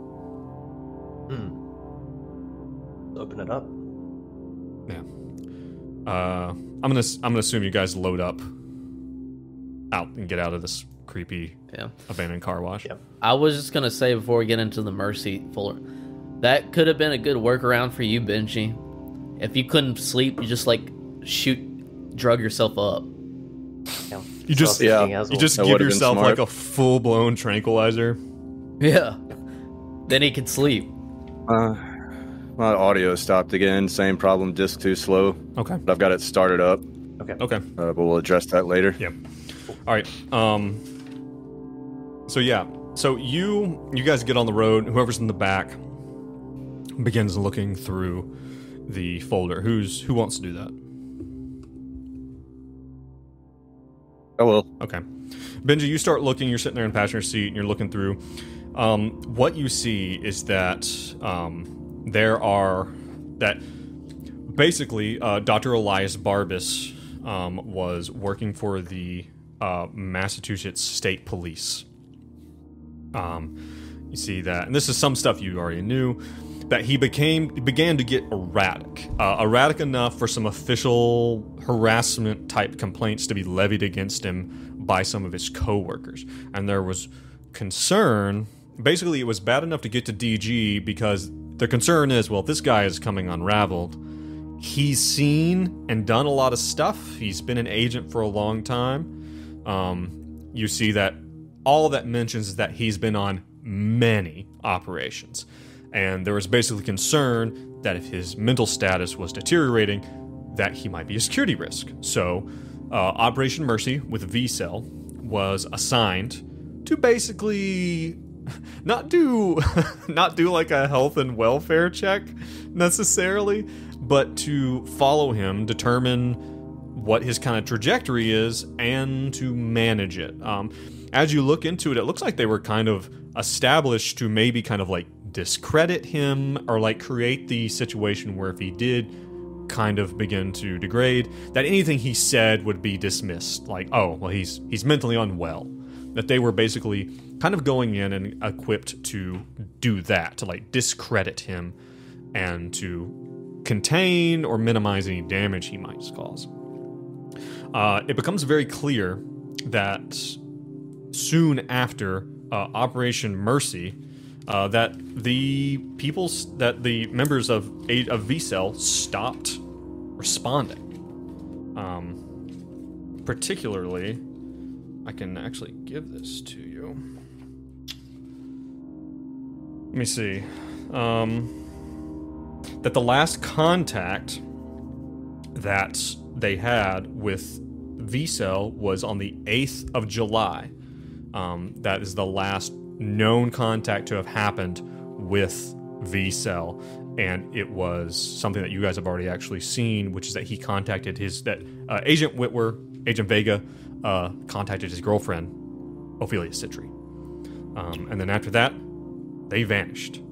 Open it up. Yeah. I'm gonna assume you guys load up, out and get out of this creepy abandoned car wash. Yep. I was just gonna say before we get into the Mercy folder, that could have been a good workaround for you, Benji. If you couldn't sleep, you just drug yourself up. Yeah. You just Self-eating as You well. just That give would've been yourself smart. like a full-blown tranquilizer. Yeah. Then he could sleep. My audio stopped again. Same problem. Disk too slow. Okay. But I've got it started up. Okay. But we'll address that later. Yeah. All right. So yeah. So you guys get on the road. Whoever's in the back begins looking through the folder. Who wants to do that? I will. Okay. Benji, you start looking. You're sitting there in the passenger seat, and you're looking through. What you see is that basically Dr. Elias Barbas was working for the Massachusetts State Police. You see that, and this is some stuff you already knew, that he began to get erratic enough for some official harassment type complaints to be levied against him by some of his co-workers. And there was concern, basically it was bad enough to get to DG because the concern is, well, if this guy is coming unraveled, he's seen and done a lot of stuff. He's been an agent for a long time. You see that all that mentions is that he's been on many operations. And there was basically concern that if his mental status was deteriorating, that he might be a security risk. So, Operation Mercy with V-Cell was assigned to basically not do like a health and welfare check necessarily, but to follow him, determine what his kind of trajectory is, and to manage it. As you look into it, it looks like they were kind of established to maybe kind of like discredit him or like create the situation where if he did kind of begin to degrade, that anything he said would be dismissed. Like, oh, well, he's mentally unwell. That they were basically kind of going in and equipped to do that, to like discredit him and to contain or minimize any damage he might cause. It becomes very clear that soon after Operation Mercy, that the members of V-Cell stopped responding. Particularly, I can actually give this to you. Let me see. that the last contact that they had with V-Cell was on the 8th of July. That is the last known contact to have happened with V-Cell, and it was something that you guys have already actually seen, which is that he contacted Agent Whitwer, Agent Vega, contacted his girlfriend, Ophelia Citri. And then after that, they vanished.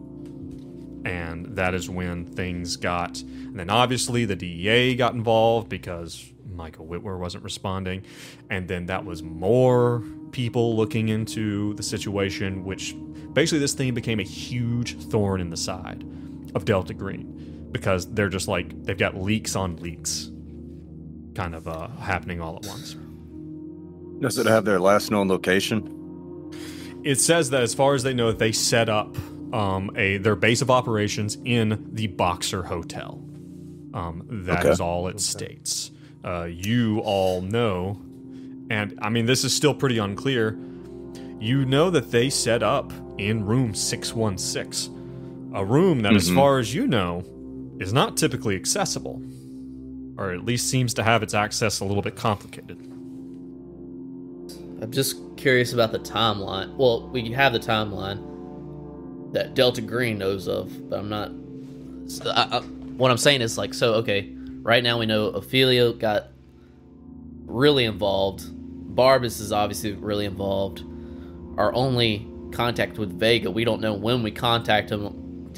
And that is when things got... And then obviously the DEA got involved because Michael Whitwer wasn't responding. And then that was more people looking into the situation, which basically this thing became a huge thorn in the side of Delta Green. Because they're just like, they've got leaks on leaks kind of happening all at once. Does it have their last known location? It says that as far as they know, they set up their base of operations in the Boxer Hotel. That is all it states. You all know, and I mean, this is still pretty unclear. You know that they set up in room 616, a room that, as far as you know, is not typically accessible, or at least seems to have its access a little bit complicated. I'm just curious about the timeline. Well, we have the timeline that Delta Green knows of, but I'm not... what I'm saying is, like, so, okay, right now we know Ophelia got really involved. Barbas is obviously really involved. Our only contact with Vega, we don't know when we contact him,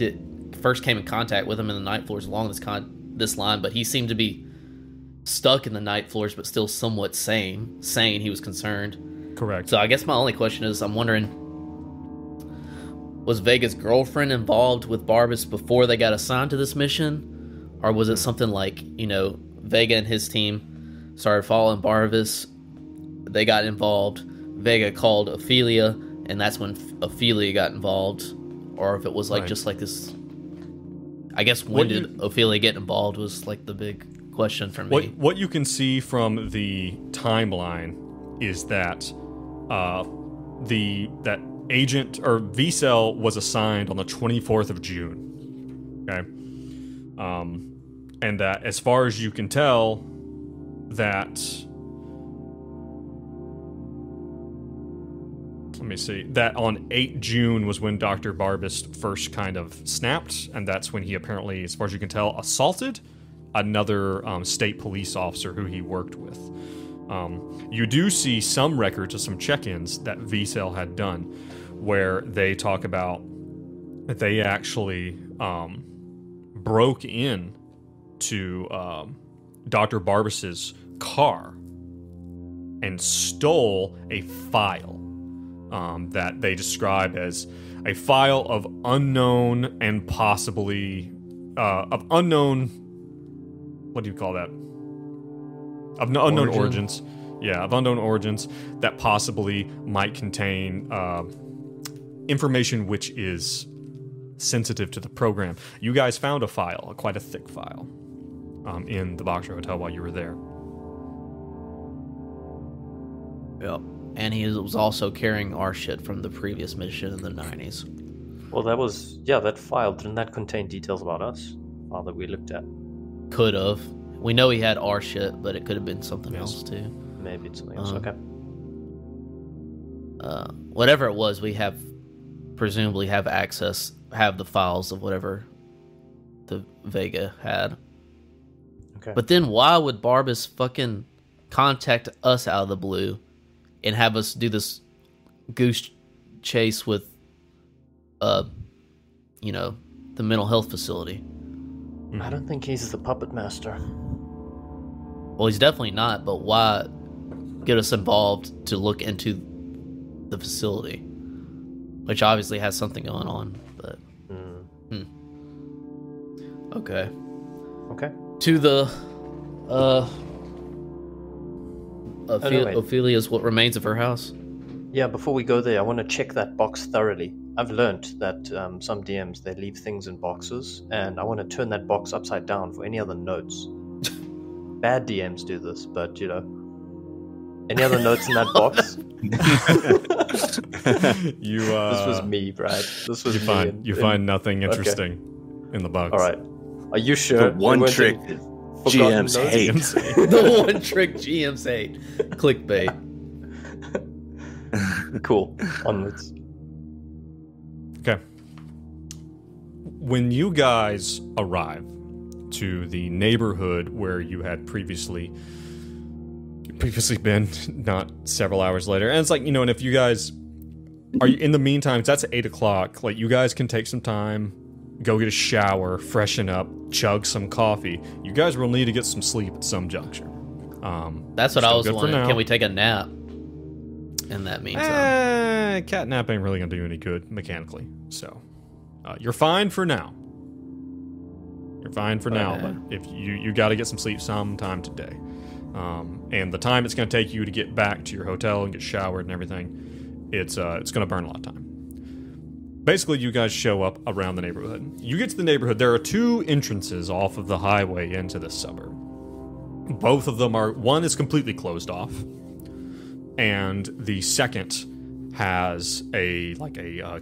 first came in contact with him in the night floors along this line, but he seemed to be stuck in the night floors, but still somewhat sane. He was concerned. Correct. So I guess my only question is, I'm wondering, was Vega's girlfriend involved with Barbas before they got assigned to this mission? Or was it something like, Vega and his team started following Barbas, they got involved, Vega called Ophelia, and that's when Ophelia got involved? Or if it was like just like this... I guess when did Ophelia get involved was like the big question for me. What you can see from the timeline is that that agent or V-Cell was assigned on the 24th of June. Okay, and that as far as you can tell, that that on 8 June was when Dr. Barbas first kind of snapped, and that's when he apparently, as far as you can tell, assaulted another state police officer who he worked with. You do see some records of some check-ins that V-Cell had done where they talk about that they actually broke in to Dr. Barbas's car and stole a file that they describe as a file of unknown and possibly of unknown, what do you call that? Of unknown origins. Yeah, of unknown origins that possibly might contain information which is sensitive to the program. You guys found a file, quite a thick file, in the Boxer Hotel while you were there. Yep. And he was also carrying our shit from the previous mission in the 90s. Well, that file, didn't that contain details about us? File that we looked at. Could have. We know he had our shit, but it could have been something else too. Maybe it's something else. Okay. Whatever it was, we presumably have the files of whatever the Vega had. Okay. But then why would Barbas fucking contact us out of the blue and have us do this goose chase with, the mental health facility? I don't think he's the puppet master. Well, he's definitely not, but why get us involved to look into the facility? Which obviously has something going on, but... Okay. To the, Ophelia's what remains of her house? Yeah, before we go there, I want to check that box thoroughly. I've learned that some DMs, they leave things in boxes, and I want to turn that box upside down for any other notes. Bad DMs do this, but, Any other notes in that box? You This was me, Brad. This was you me. find nothing interesting in the box. All right. Are you sure? The one There weren't trick any forgotten GMs notes? hate. The one trick GMs hate. Clickbait. Cool. Onwards. Okay. When you guys arrive to the neighborhood where you had previously been, not several hours later, and it's like, and if you guys are in the meantime, that's at 8 o'clock. Like, you guys can take some time, go get a shower, freshen up, chug some coffee. You guys will need to get some sleep at some juncture. That's what I still was good for wondering. now. Can we take a nap in that meantime? Cat nap ain't really gonna do you any good mechanically. So, you're fine for now. You're fine for now, Okay. but if you got to get some sleep sometime today. And the time it's going to take you to get back to your hotel and get showered and everything, it's going to burn a lot of time. Basically, you guys show up around the neighborhood. You get to the neighborhood. There are 2 entrances off of the highway into this suburb. Both of them one is completely closed off, and the second has a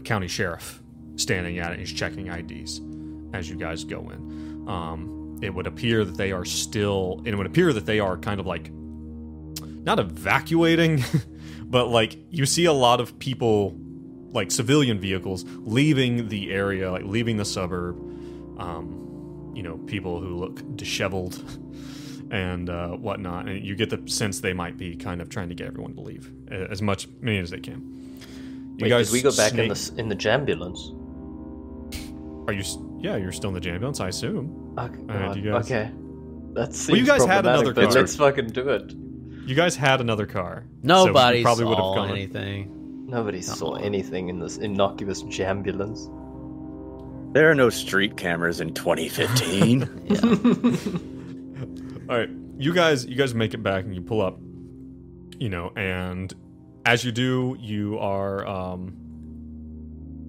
county sheriff standing at it. He's checking IDs as you guys go in. It would appear that they are kind of like, not evacuating, but like, you see a lot of people, like civilian vehicles, leaving the area, like leaving the suburb. People who look disheveled and whatnot, and you get the sense they might be kind of trying to get everyone to leave many as they can. Wait, did we go back in the jambulance? Are you? Yeah, you're still in the ambulance, I assume. Okay. You guys, okay. That seems Well, you guys had another but car. let's fucking do it. You guys had another car. Nobody so you probably would have saw gone. anything. Nobody saw anything in this innocuous jambulance. There are no street cameras in 2015. All right, you guys make it back and you pull up, and as you do, you are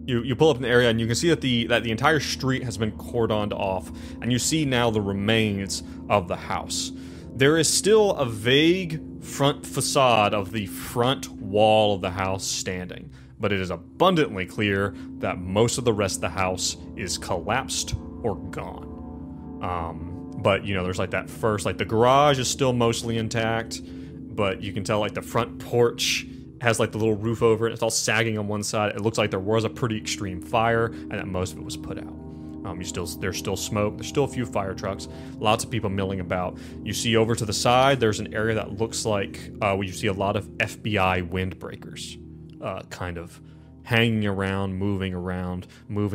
you pull up in the area and you can see that the entire street has been cordoned off, and you see now the remains of the house. There is still a vague front facade of the front wall of the house standing, but it is abundantly clear that most of the rest of the house is collapsed or gone. But there's like that first, like the garage is still mostly intact, but you can tell like the front porch has like the little roof over it. It's all sagging on one side. It looks like there was a pretty extreme fire and that most of it was put out. There's still smoke. There's still a few fire trucks. Lots of people milling about. You see over to the side, there's an area that looks like where you see a lot of FBI windbreakers, kind of hanging around, moving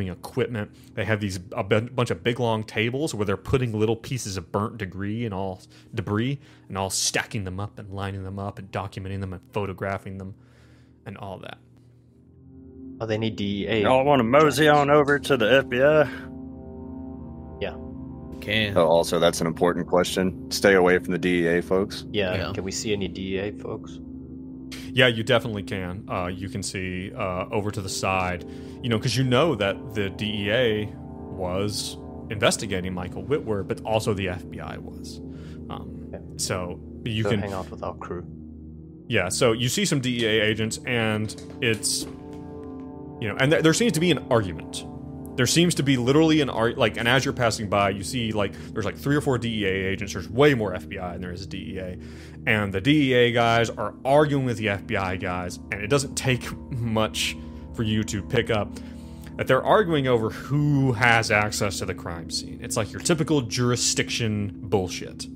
equipment. They have a bunch of big long tables where they're putting little pieces of burnt debris and all stacking them up and lining them up and documenting them and photographing them and all that. Oh, they need DEA. Y'all want to mosey on over to the FBI? Yeah. Can. Oh, also, that's an important question. Stay away from the DEA, folks. Yeah. Can we see any DEA folks? Yeah, you definitely can. You can see over to the side, because that the DEA was investigating Michael Whitwer, but also the FBI was. So you can hang out with our crew. Yeah, so you see some DEA agents, and it's, and there seems to be an argument. There seems to be literally and as you're passing by, you see, there's 3 or 4 DEA agents. There's way more FBI than there is DEA. And the DEA guys are arguing with the FBI guys, and it doesn't take much for you to pick up that they're arguing over who has access to the crime scene. It's like your typical jurisdiction bullshit.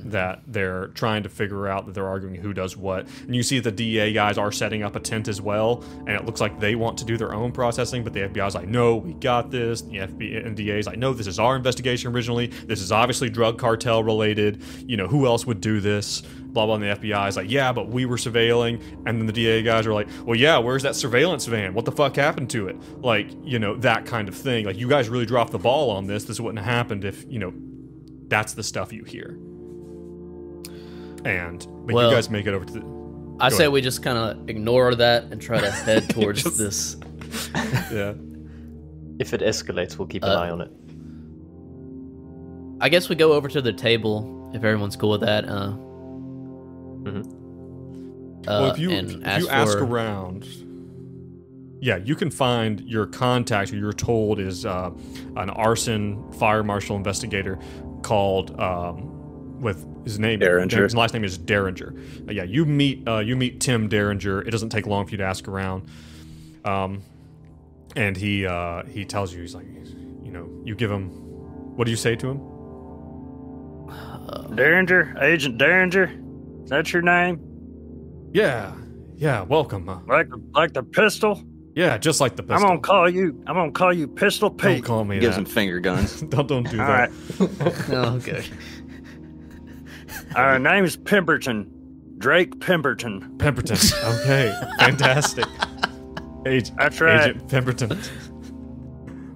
That they're trying to figure out, that they're arguing who does what. And you see the DEA guys are setting up a tent as well, and it looks like they want to do their own processing, but the FBI's like, no, we got this. The FBI and DA's like, no, this is our investigation originally. This is obviously drug cartel related. Who else would do this? Blah, blah, and the FBI's like, yeah, but we were surveilling. And then the DEA guys are like, well, yeah, where's that surveillance van? What the fuck happened to it? That kind of thing. Like, you guys really dropped the ball on this. This wouldn't have happened if, that's the stuff you hear. But you guys make it over to the... I say we just kind of ignore that and try to head towards this. Yeah. If it escalates, we'll keep an eye on it. I guess we go over to the table, if everyone's cool with that. Well, if you and ask around, yeah, you can find your contact who you're told is an arson fire marshal investigator called with his name. Derringer. His last name is Derringer. Yeah, you meet Tim Derringer. It doesn't take long for you to ask around, and he tells you, he's like, you give him. What do you say to him? Derringer, Agent Derringer, is that your name? Yeah, welcome. Like the pistol? Yeah, just like the pistol. I'm gonna call you Pistol Pete. Don't call me Gives that. him finger guns. don't do All that. right. Okay. Our name's Pemberton. Drake Pemberton. Pemberton. Okay, fantastic. That's right. Agent Pemberton.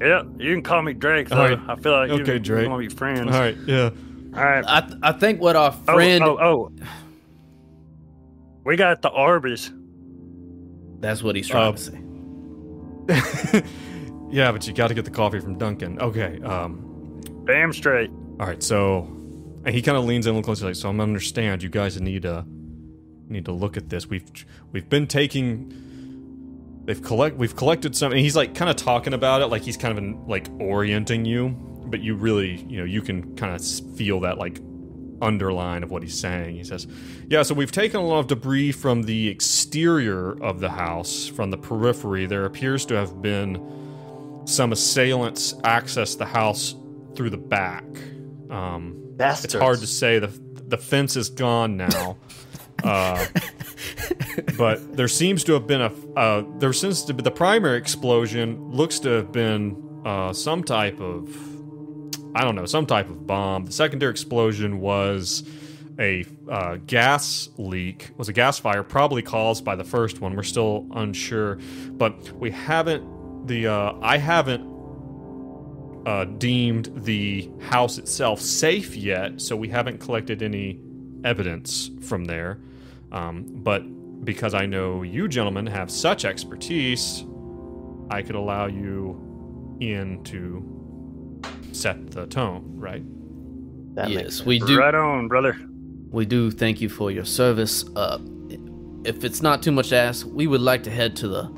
Yep, you can call me Drake, though. All right. I feel like Okay, you Drake. want to be friends. All right, yeah. All right. I think what our friend. Oh. We got the Arby's. That's what he's trying to say. Yeah, but you got to get the coffee from Duncan. Okay. Damn straight. All right. So, and he kind of leans in a little closer, like, so I'm gonna understand. You guys need to look at this. We've been taking. We've collected some. And he's like kind of talking about it, like he's kind of like orienting you, but you really, you can kind of feel that like underline of what he's saying. He says, yeah, so we've taken a lot of debris from the exterior of the house, from the periphery. There appears to have been some assailants access the house through the back. Bastards. It's hard to say. The fence is gone now. But there seems to have been the primary explosion looks to have been some type of bomb. The secondary explosion was a gas leak, was a gas fire, probably caused by the first one. We're still unsure, but I haven't deemed the house itself safe yet, so we haven't collected any evidence from there. But because I know you gentlemen have such expertise, I could allow you in to set the tone, right? That makes Yes, sense. we do. Right on, brother. We do thank you for your service. If it's not too much to ask, we would like to head to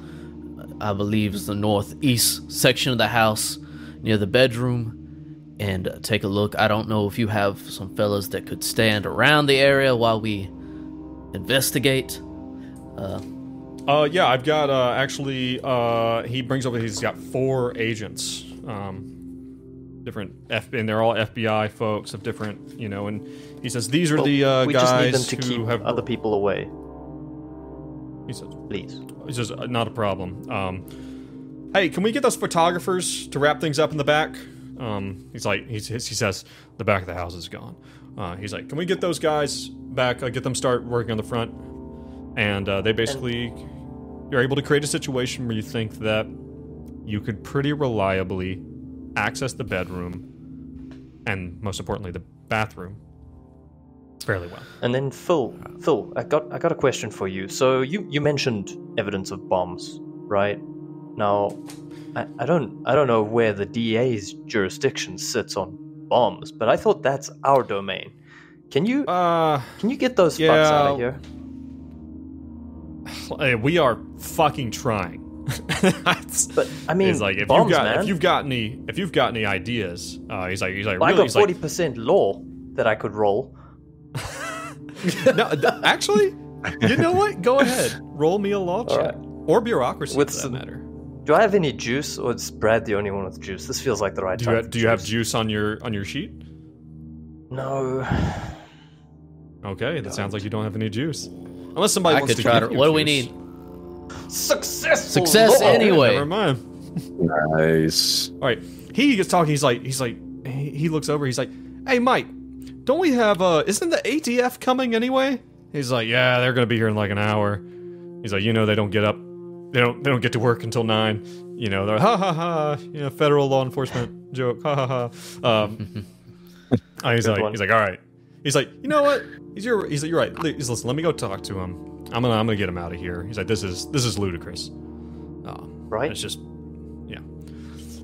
I believe it's the northeast section of the house near the bedroom and take a look. I don't know if you have some fellas that could stand around the area while we investigate. Yeah, I've got he brings over, he's got 4 agents, and they're all FBI folks of different, and he says these are the we guys just need them to who keep have other people away. He says, Please. not a problem. Hey, can we get those photographers to wrap things up in the back? He says the back of the house is gone. He's like, can we get those guys back? Get them start working on the front, and they basically, you're able to create a situation where you think that you could pretty reliably access the bedroom and, most importantly, the bathroom fairly well. And then Phil, I got a question for you. So you mentioned evidence of bombs, right? Now, I don't know where the DA's jurisdiction sits on bombs, but I thought that's our domain. Can you get those fucks out of here? Hey, we are fucking trying. But I mean, it's like if bombs, you've got any ideas, he's like well, really, I got 40% law that I could roll. No, actually, you know what? Go ahead, roll me a law check, right. Or bureaucracy With for that some- matter. Do I have any juice, or is Brad the only one with juice? This feels like the right time. Do you have juice on your sheet? No. Okay, that sounds like you don't have any juice. Unless somebody I wants could to try give to. you What do we juice. need? Success anyway. Never mind. Nice. All right, he gets talking. He looks over. He's like, "Hey, Mike, don't we have isn't the ATF coming anyway?" He's like, "Yeah, they're gonna be here in like an hour." He's like, they don't get up, they don't get to work until 9. They're ha ha ha, federal law enforcement joke, ha ha ha. He's like, all right. He's like, you know what? You're right. Listen, let me go talk to him. I'm gonna get him out of here. He's like, this is ludicrous. Right? It's just, yeah.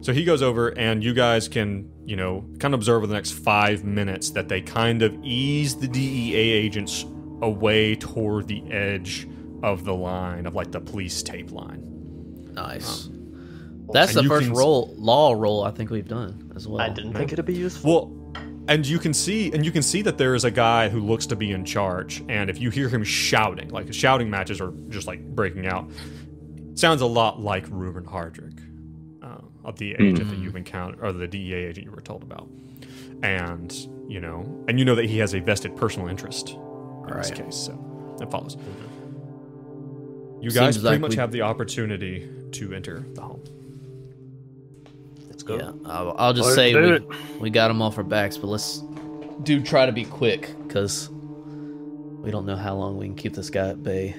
So he goes over, and you guys can, kind of observe over the next 5 minutes that they kind of ease the DEA agents away toward the edge of the line of like the police tape line. Nice. That's the first law roll I think we've done as well. I didn't think it'd be useful. Well, and you can see that there is a guy who looks to be in charge, and if you hear him shouting, like shouting matches are just like breaking out, it sounds a lot like Ruben Hardrick, of the agent that you've encountered, or the DEA agent you were told about, and you know that he has a vested personal interest in this case, so that follows. You guys Seems pretty like much we- have the opportunity to enter the home. Let's go. Yeah, I'll just Let's say do we got them off our backs, but let's try to be quick because we don't know how long we can keep this guy at bay.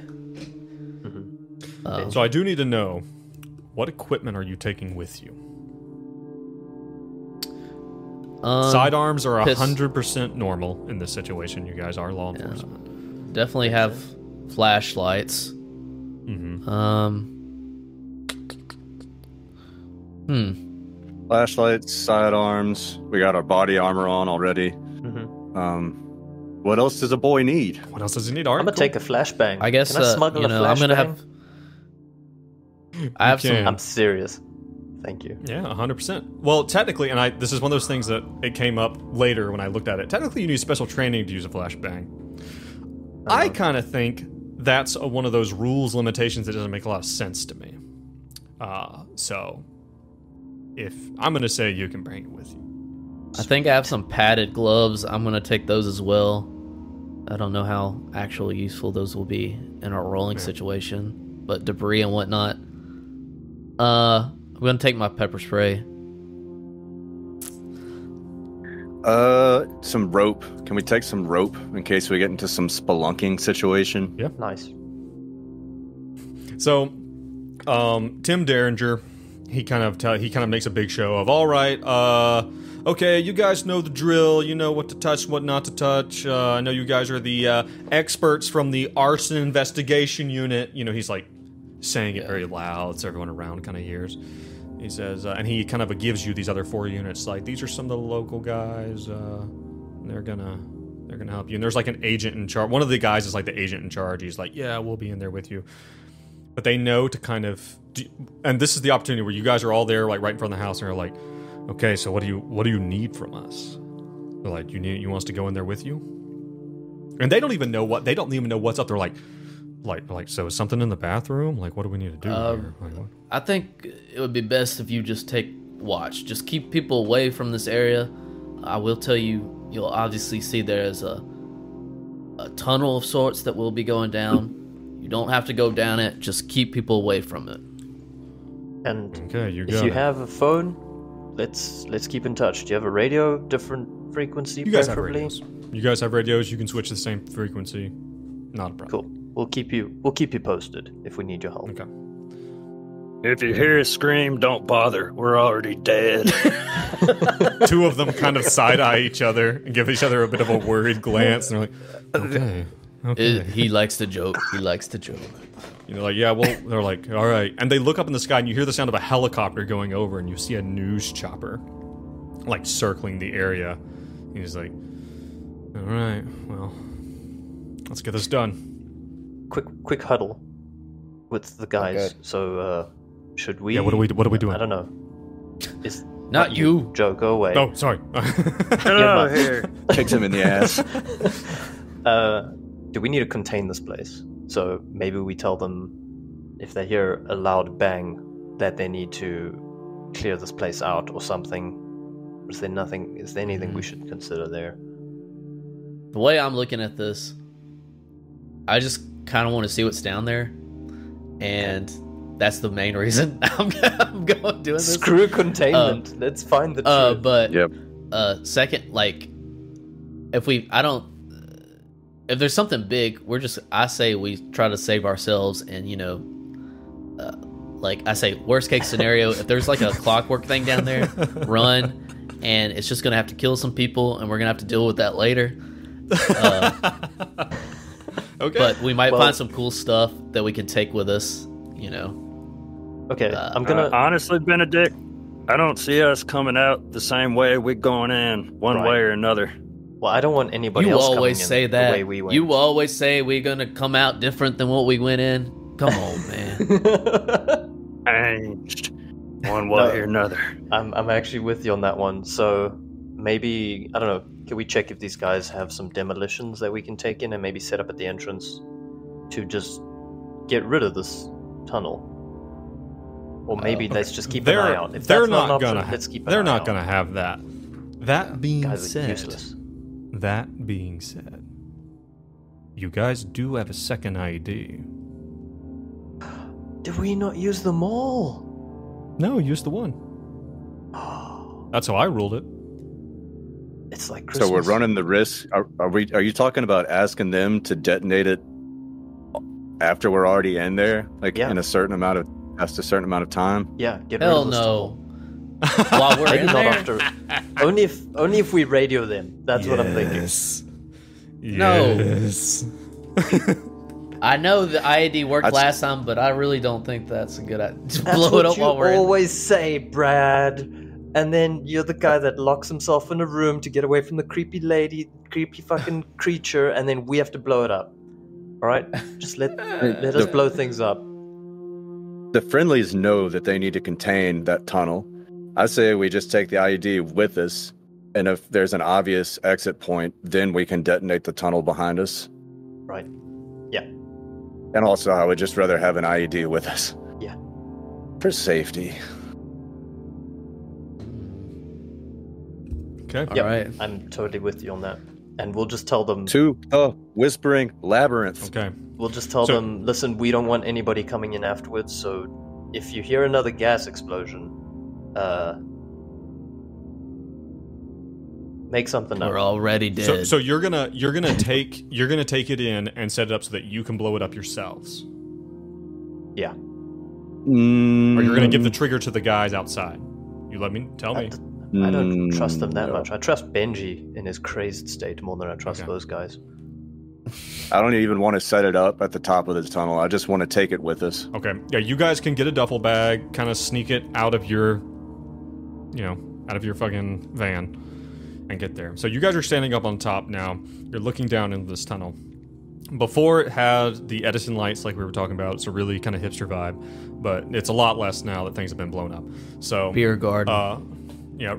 So I do need to know, what equipment are you taking with you? Sidearms are 100% normal in this situation. You guys are law enforcement. Definitely have flashlights. Flashlights, sidearms. We got our body armor on already. What else does a boy need? What else does he need? All right, I'm gonna cool. take a flashbang. I guess Can I smuggle a I'm gonna have. flashbang? I have some. can. I'm serious. Thank you. Yeah, 100%. Well, technically, and this is one of those things that it came up later when I looked at it. Technically, you need special training to use a flashbang. I kind of think that's one of those rules limitations that doesn't make a lot of sense to me. So, if I'm going to say you can bring it with you. I think I have some padded gloves. I'm gonna take those as well. I don't know how actually useful those will be in our rolling situation, but debris and whatnot. I'm gonna take my pepper spray. Some rope. Can we take some rope in case we get into some spelunking situation? Yeah. Nice. So, Tim Derringer, he kind of makes a big show of, all right, okay, you guys know the drill. You know what to touch, what not to touch. I know you guys are the experts from the arson investigation unit. You know, he's like saying it very loud so everyone around kind of hears. He says, and he kind of gives you these other 4 units. Like, these are some of the local guys. They're gonna help you. And there's like an agent in charge. One of the guys is like the agent in charge. He's like, yeah, we'll be in there with you. But they know to kind of, and this is the opportunity where you guys are all there, like right in front of the house, and they're like, okay, so what do you need from us? They're like, you want us to go in there with you? And they don't even know what's up. They're like, so is something in the bathroom? Like, what do we need to do here? Like, what? I think it would be best if you just take watch. Just keep people away from this area. I will tell you, you'll obviously see there's a tunnel of sorts that will be going down. You don't have to go down it. Just keep people away from it. And Okay, you got if you it. have a phone, let's keep in touch. Do you have a radio, different frequency, You guys have preferably? radios. You guys have radios. You can switch to the same frequency. Not a problem. Cool. We'll keep you posted if we need your help. Okay. If you hear a scream, don't bother. We're already dead. 2 of them kind of side-eye each other and give each other a bit of a worried glance. And they're like, okay. He likes to joke. He likes to joke. You know, like, yeah, well, they're like, all right. And they look up in the sky and you hear the sound of a helicopter going over and you see a news chopper, like, circling the area. And he's like, all right, well, let's get this done. Quick huddle with the guys. Okay. So, should we? Yeah, what are we doing? I don't know. Is Not you. Joe? Go away. Oh, sorry. Get Yeah, out but- of here. Kicks him in the ass. Do we need to contain this place? So maybe we tell them if they hear a loud bang that they need to clear this place out or something. Is there anything we should consider there? The way I'm looking at this, I just kind of want to see what's down there, and that's the main reason I'm going doing this. Screw containment. Let's find the truth. But Yep. second, like, if there's something big, I say we try to save ourselves, and like I say, worst case scenario, if there's like a clockwork thing down there, run, and it's just gonna have to kill some people, and we're gonna have to deal with that later. Okay. But we might Well- find some cool stuff that we can take with us. Okay, I'm gonna. Honestly, Benedict, I don't see us coming out the same way we're going in, one Right. way or another. Well, I don't want anybody You else always coming say in that. the way we went. You always say we're gonna come out different than what we went in. Come on, man. Changed. One way or another. I'm actually with you on that one. So maybe, I don't know, can we check if these guys have some demolitions that we can take in and maybe set up at the entrance to just get rid of this tunnel? Or maybe let's just keep an eye out. If they're that's not not an option, gonna. let's keep an They're eye not out. gonna have that. That being Guys are said, useless. you guys do have a second ID. Did we not use them all? No, use the one. That's how I ruled it. It's like Christmas. So we're running the risk. Are you talking about asking them to detonate it after we're already in there, like in a certain amount of time? Yeah, get Hell rid of this no. tunnel. While we're Maybe in not there, after. Only if we radio them. That's what I'm thinking. No. Yes. I know the IED worked That's- last time, but I really don't think that's a good idea. Just That's blow what it up you while we're in. always say, Brad. And then you're the guy that locks himself in a room to get away from the creepy lady, creepy fucking creature, and then we have to blow it up. All right, just let us blow things up. The friendlies know that they need to contain that tunnel. I say we just take the IED with us, and if there's an obvious exit point, then we can detonate the tunnel behind us. Right. Yeah. And also, I would just rather have an IED with us. Yeah. For safety. Okay. All right. I'm totally with you on that. And we'll just tell them. To the Whispering Labyrinth. Okay. We'll just tell them. Listen, we don't want anybody coming in afterwards. So if you hear another gas explosion, make something up. We're already dead. So you're gonna take it in and set it up so that you can blow it up yourselves, Yeah. or you're gonna give the trigger to the guys outside. You tell me. I don't trust them that no. much. I trust Benji in his crazed state more than I trust Okay. those guys. I don't even want to set it up at the top of the tunnel. I just want to take it with us. Okay. Yeah, you guys can get a duffel bag, kind of sneak it out of your fucking van, and get there. So you guys are standing up on top now. You're looking down into this tunnel. Before it had the Edison lights like we were talking about. It's a really kind of hipster vibe, but it's a lot less now that things have been blown up. So Beer garden.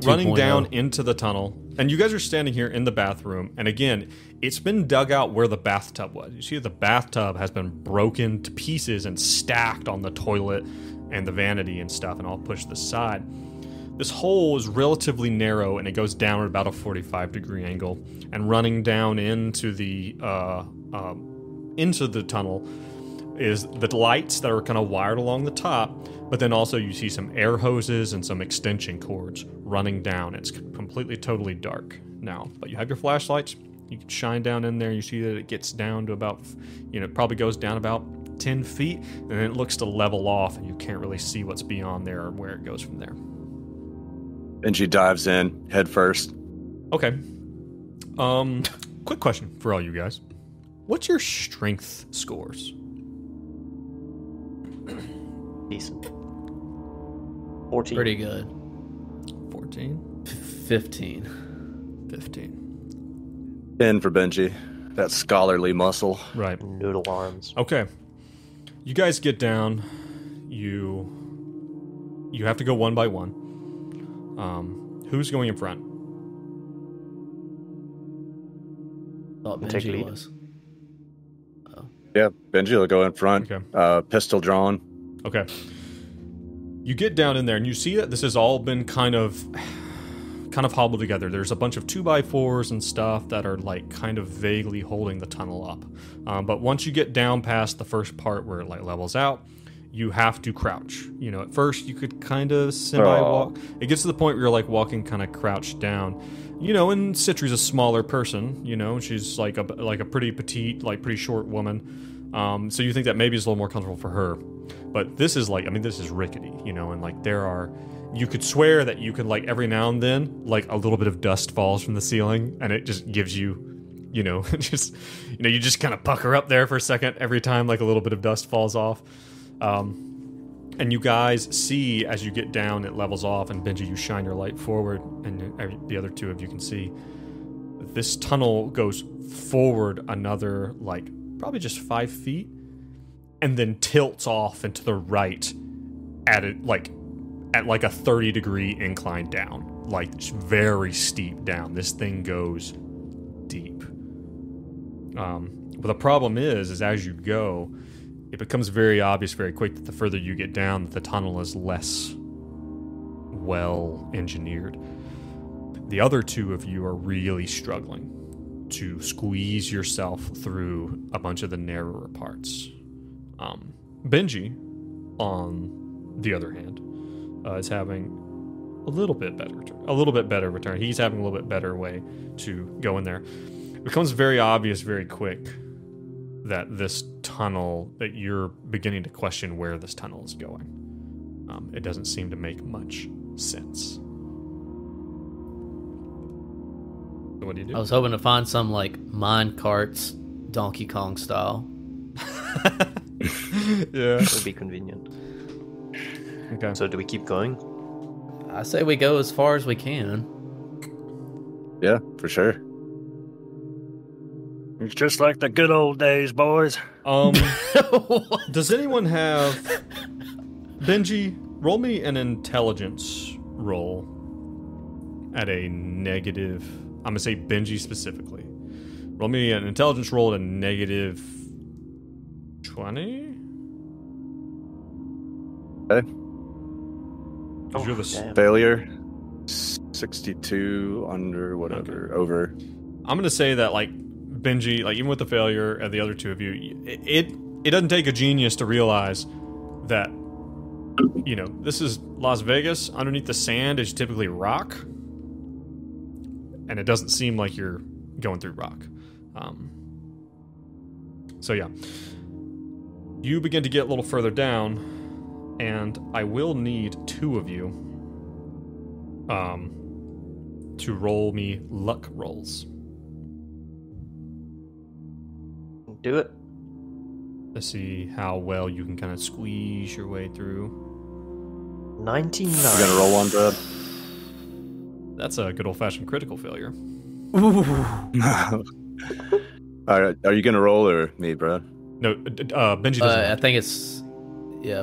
running 2.0. down into the tunnel. And you guys are standing here in the bathroom. And again, it's been dug out where the bathtub was. You see the bathtub has been broken to pieces and stacked on the toilet and the vanity and stuff, and all pushed to the side. This hole is relatively narrow, and it goes down at about a 45-degree angle. And running down into the tunnel is the lights that are kind of wired along the top, but then also you see some air hoses and some extension cords running down. It's completely, totally dark now, but you have your flashlights. You can shine down in there. You see that it gets down to about, it probably goes down about 10 feet, and then it looks to level off, and you can't really see what's beyond there or where it goes from there. Benji dives in head first. Okay. Quick question for all you guys. What's your strength scores? Decent. 14. Pretty good. 14? 15. 15. 10 for Benji. That scholarly muscle. Right. Noodle arms. Okay. You guys get down. You have to go one by one. Who's going in front? Thought Take Benji lead. was. Yeah, Benji will go in front. Okay. Pistol drawn. Okay. You get down in there, and you see that this has all been kind of hobbled together. There's a bunch of 2x4s and stuff that are like kind of vaguely holding the tunnel up. But once you get down past the first part where it like levels out, you have to crouch. At first you could kind of semi-walk. It gets to the point where you're like walking kind of crouched down. And Citri's a smaller person. She's like a pretty petite, like pretty short woman. So you think that maybe it's a little more comfortable for her. But this is this is rickety, and like you could swear that you could like every now and then, like a little bit of dust falls from the ceiling and it just gives you, you just kind of pucker up there for a second every time like a little bit of dust falls off. And you guys see as you get down, it levels off, and Benji, you shine your light forward, and the other two of you can see this tunnel goes forward another, like, probably just 5 feet, and then tilts off into the right at a 30-degree incline down. Like, it's very steep down. This thing goes deep. But the problem is as you go, it becomes very obvious very quick that the further you get down, that the tunnel is less well engineered. The other two of you are really struggling to squeeze yourself through a bunch of the narrower parts. Benji, on the other hand, is having a little bit better return. He's having a little bit better way to go in there. It becomes very obvious very quick that this tunnel, that you're beginning to question where this tunnel is going. It doesn't seem to make much sense. So what do you do? I was hoping to find some like mine carts, Donkey Kong style. Yeah, That would be convenient. okay. So do we keep going? I say we go as far as we can. Yeah, for sure. It's just like the good old days, boys. Does anyone have... Benji, roll me an intelligence roll at a negative... I'm going to say Benji specifically. Roll me an intelligence roll at a negative 20? Okay. Oh, You're the damn. Failure. 62 under whatever. Over. I'm going to say that, like, Benji, like, even with the failure of the other two of you, it doesn't take a genius to realize that, you know, this is Las Vegas. Underneath the sand is typically rock. And it doesn't seem like you're going through rock. So, yeah. You begin to get a little further down, and I will need two of you to roll me luck rolls. Do it. To see how well you can kind of squeeze your way through. 99. You gonna roll one, Brad? That's a good old-fashioned critical failure. All right. Are you gonna roll or me, Brad? No, Benji doesn't. I think it's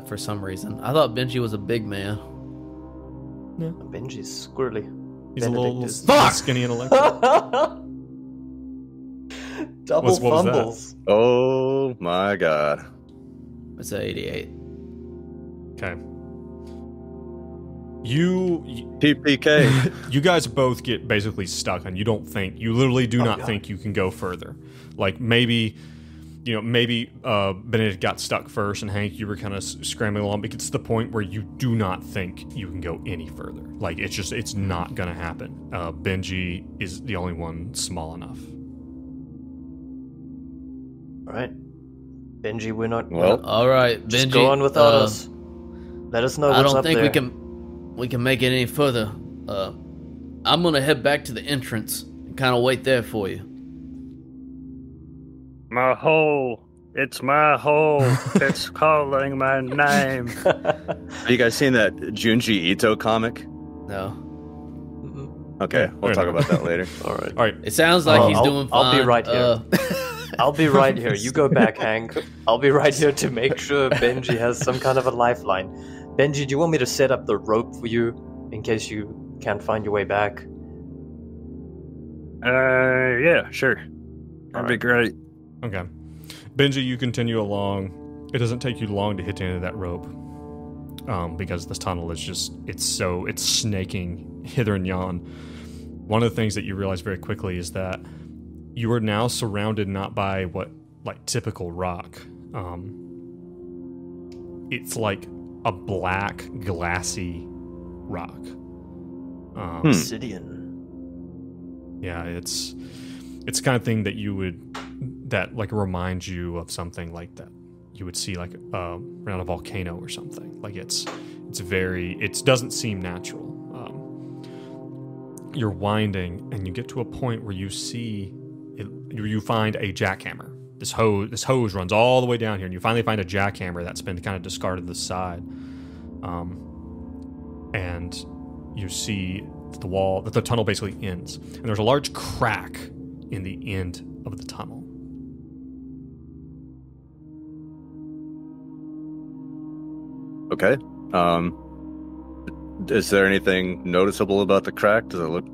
for some reason. I thought Benji was a big man. Benji's squirrely. He's a little Fuck! skinny and electric. Double What was that? fumbles. Oh my god. It's an 88. Okay. You PPK. you guys both get basically stuck, and you literally do not God. think you can go further. Like, maybe Benedict got stuck first, and Hank, you were kind of scrambling along, but it's the point where you do not think you can go any further. Like, it's not gonna happen. Benji is the only one small enough. All right. Benji, we're not... Well, All right, Benji. just go on without us. Let us know I what's don't up think there. we can make it any further. I'm gonna head back to the entrance and kind of wait there for you. My hole. It's my hole. It's calling my name. have you guys seen that Junji Ito comic? No, Mm-mm. Okay, Yeah, we'll fair talk enough. about that later. All right. All right. it sounds like he's doing fine. I'll be right here. I'll be right here. You go back, Hank. I'll be right here to make sure Benji has some kind of a lifeline. Benji, do you want me to set up the rope for you in case you can't find your way back? Yeah, sure. That'd be great. Okay. Benji, you continue along. It doesn't take you long to hit the end of that rope. Because this tunnel is it's snaking hither and yon. One of the things that you realize very quickly is that you are now surrounded not by typical rock. It's like a black, glassy rock. Obsidian. Yeah, it's the kind of thing that reminds you of something like that you would see around a volcano or something. Like it doesn't seem natural. You're winding, and you get to a point where you find a jackhammer. This hose runs all the way down here, and you finally find a jackhammer that's been kind of discarded to the side. And you see that the tunnel basically ends. And there's a large crack in the end of the tunnel. Okay. Is there anything noticeable about the crack? Does it look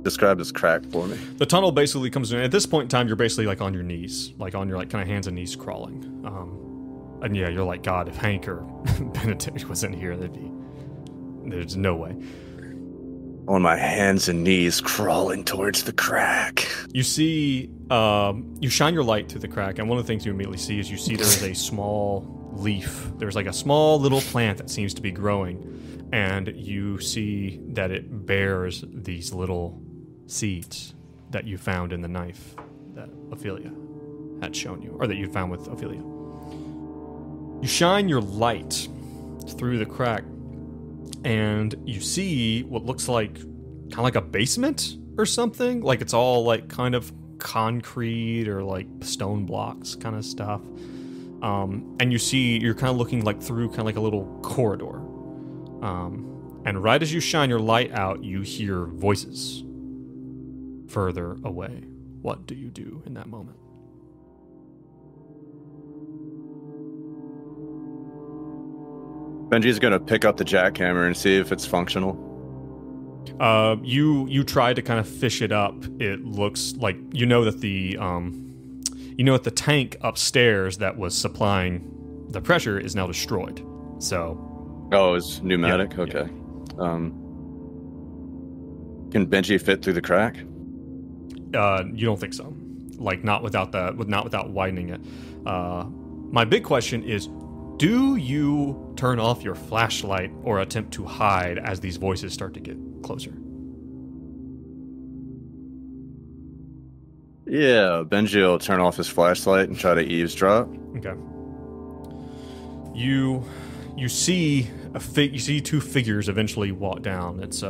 described as cracked for me? The tunnel basically comes in. At this point in time, you're basically like on your knees, like on your like kind of hands and knees crawling. And yeah, you're like, God, if Hank or Benedict was in here, there's no way. On my hands and knees crawling towards the crack. You see, you shine your light through the crack, and one of the things you immediately see is there is a small leaf. There's like a small little plant that seems to be growing, and you see that it bears these little seeds that you found in the knife that Ophelia had shown you, or that you found with Ophelia. You shine your light through the crack, and you see what looks like kind of like a basement or something. Like it's all like kind of concrete or like stone blocks kind of stuff. And you're kind of looking like through kind of like a little corridor. And right as you shine your light out, you hear voices further away. What do you do in that moment? Benji's gonna pick up the jackhammer and see if it's functional. You try to kind of fish it up. It looks like that the tank upstairs that was supplying the pressure is now destroyed. So, it's pneumatic. Yeah, okay. Can Benji fit through the crack? You don't think so? Like not without widening it. My big question is, do you turn off your flashlight or attempt to hide as these voices start to get closer? Yeah, Benji will turn off his flashlight and try to eavesdrop. Okay. You see you see two figures eventually walk down. It's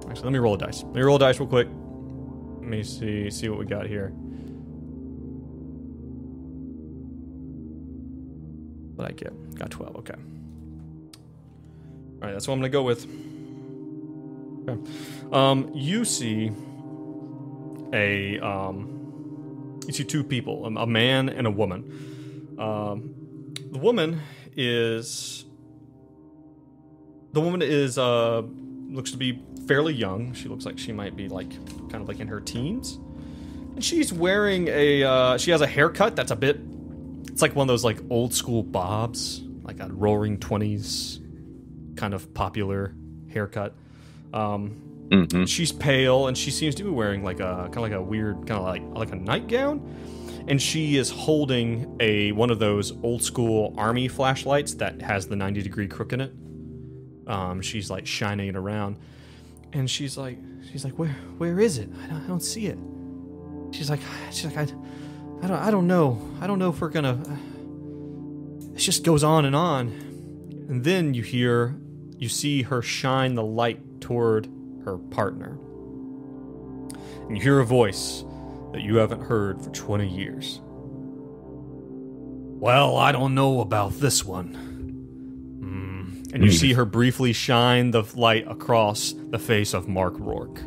Actually, let me roll a dice. Let me roll a dice real quick. Let me see what we got here. What I get? Got 12. Okay. All right, that's what I'm gonna go with. Okay. You see two people, a man and a woman. The woman is looks to be fairly young. She looks like she might be like kind of like in her teens, and she's wearing she has a haircut that's it's like one of those like old school bobs, like a roaring 20s kind of popular haircut. She's pale, and she seems to be wearing like a kind of like a weird kind of like a nightgown, and she is holding one of those old school army flashlights that has the 90-degree crook in it. She's like shining it around, and she's like, where is it? I don't see it. She's like, I don't know if we're gonna. It just goes on, and then you see her shine the light toward her partner, and you hear a voice that you haven't heard for 20 years. Well, I don't know about this one. And you see her briefly shine the light across the face of Mark Rourke.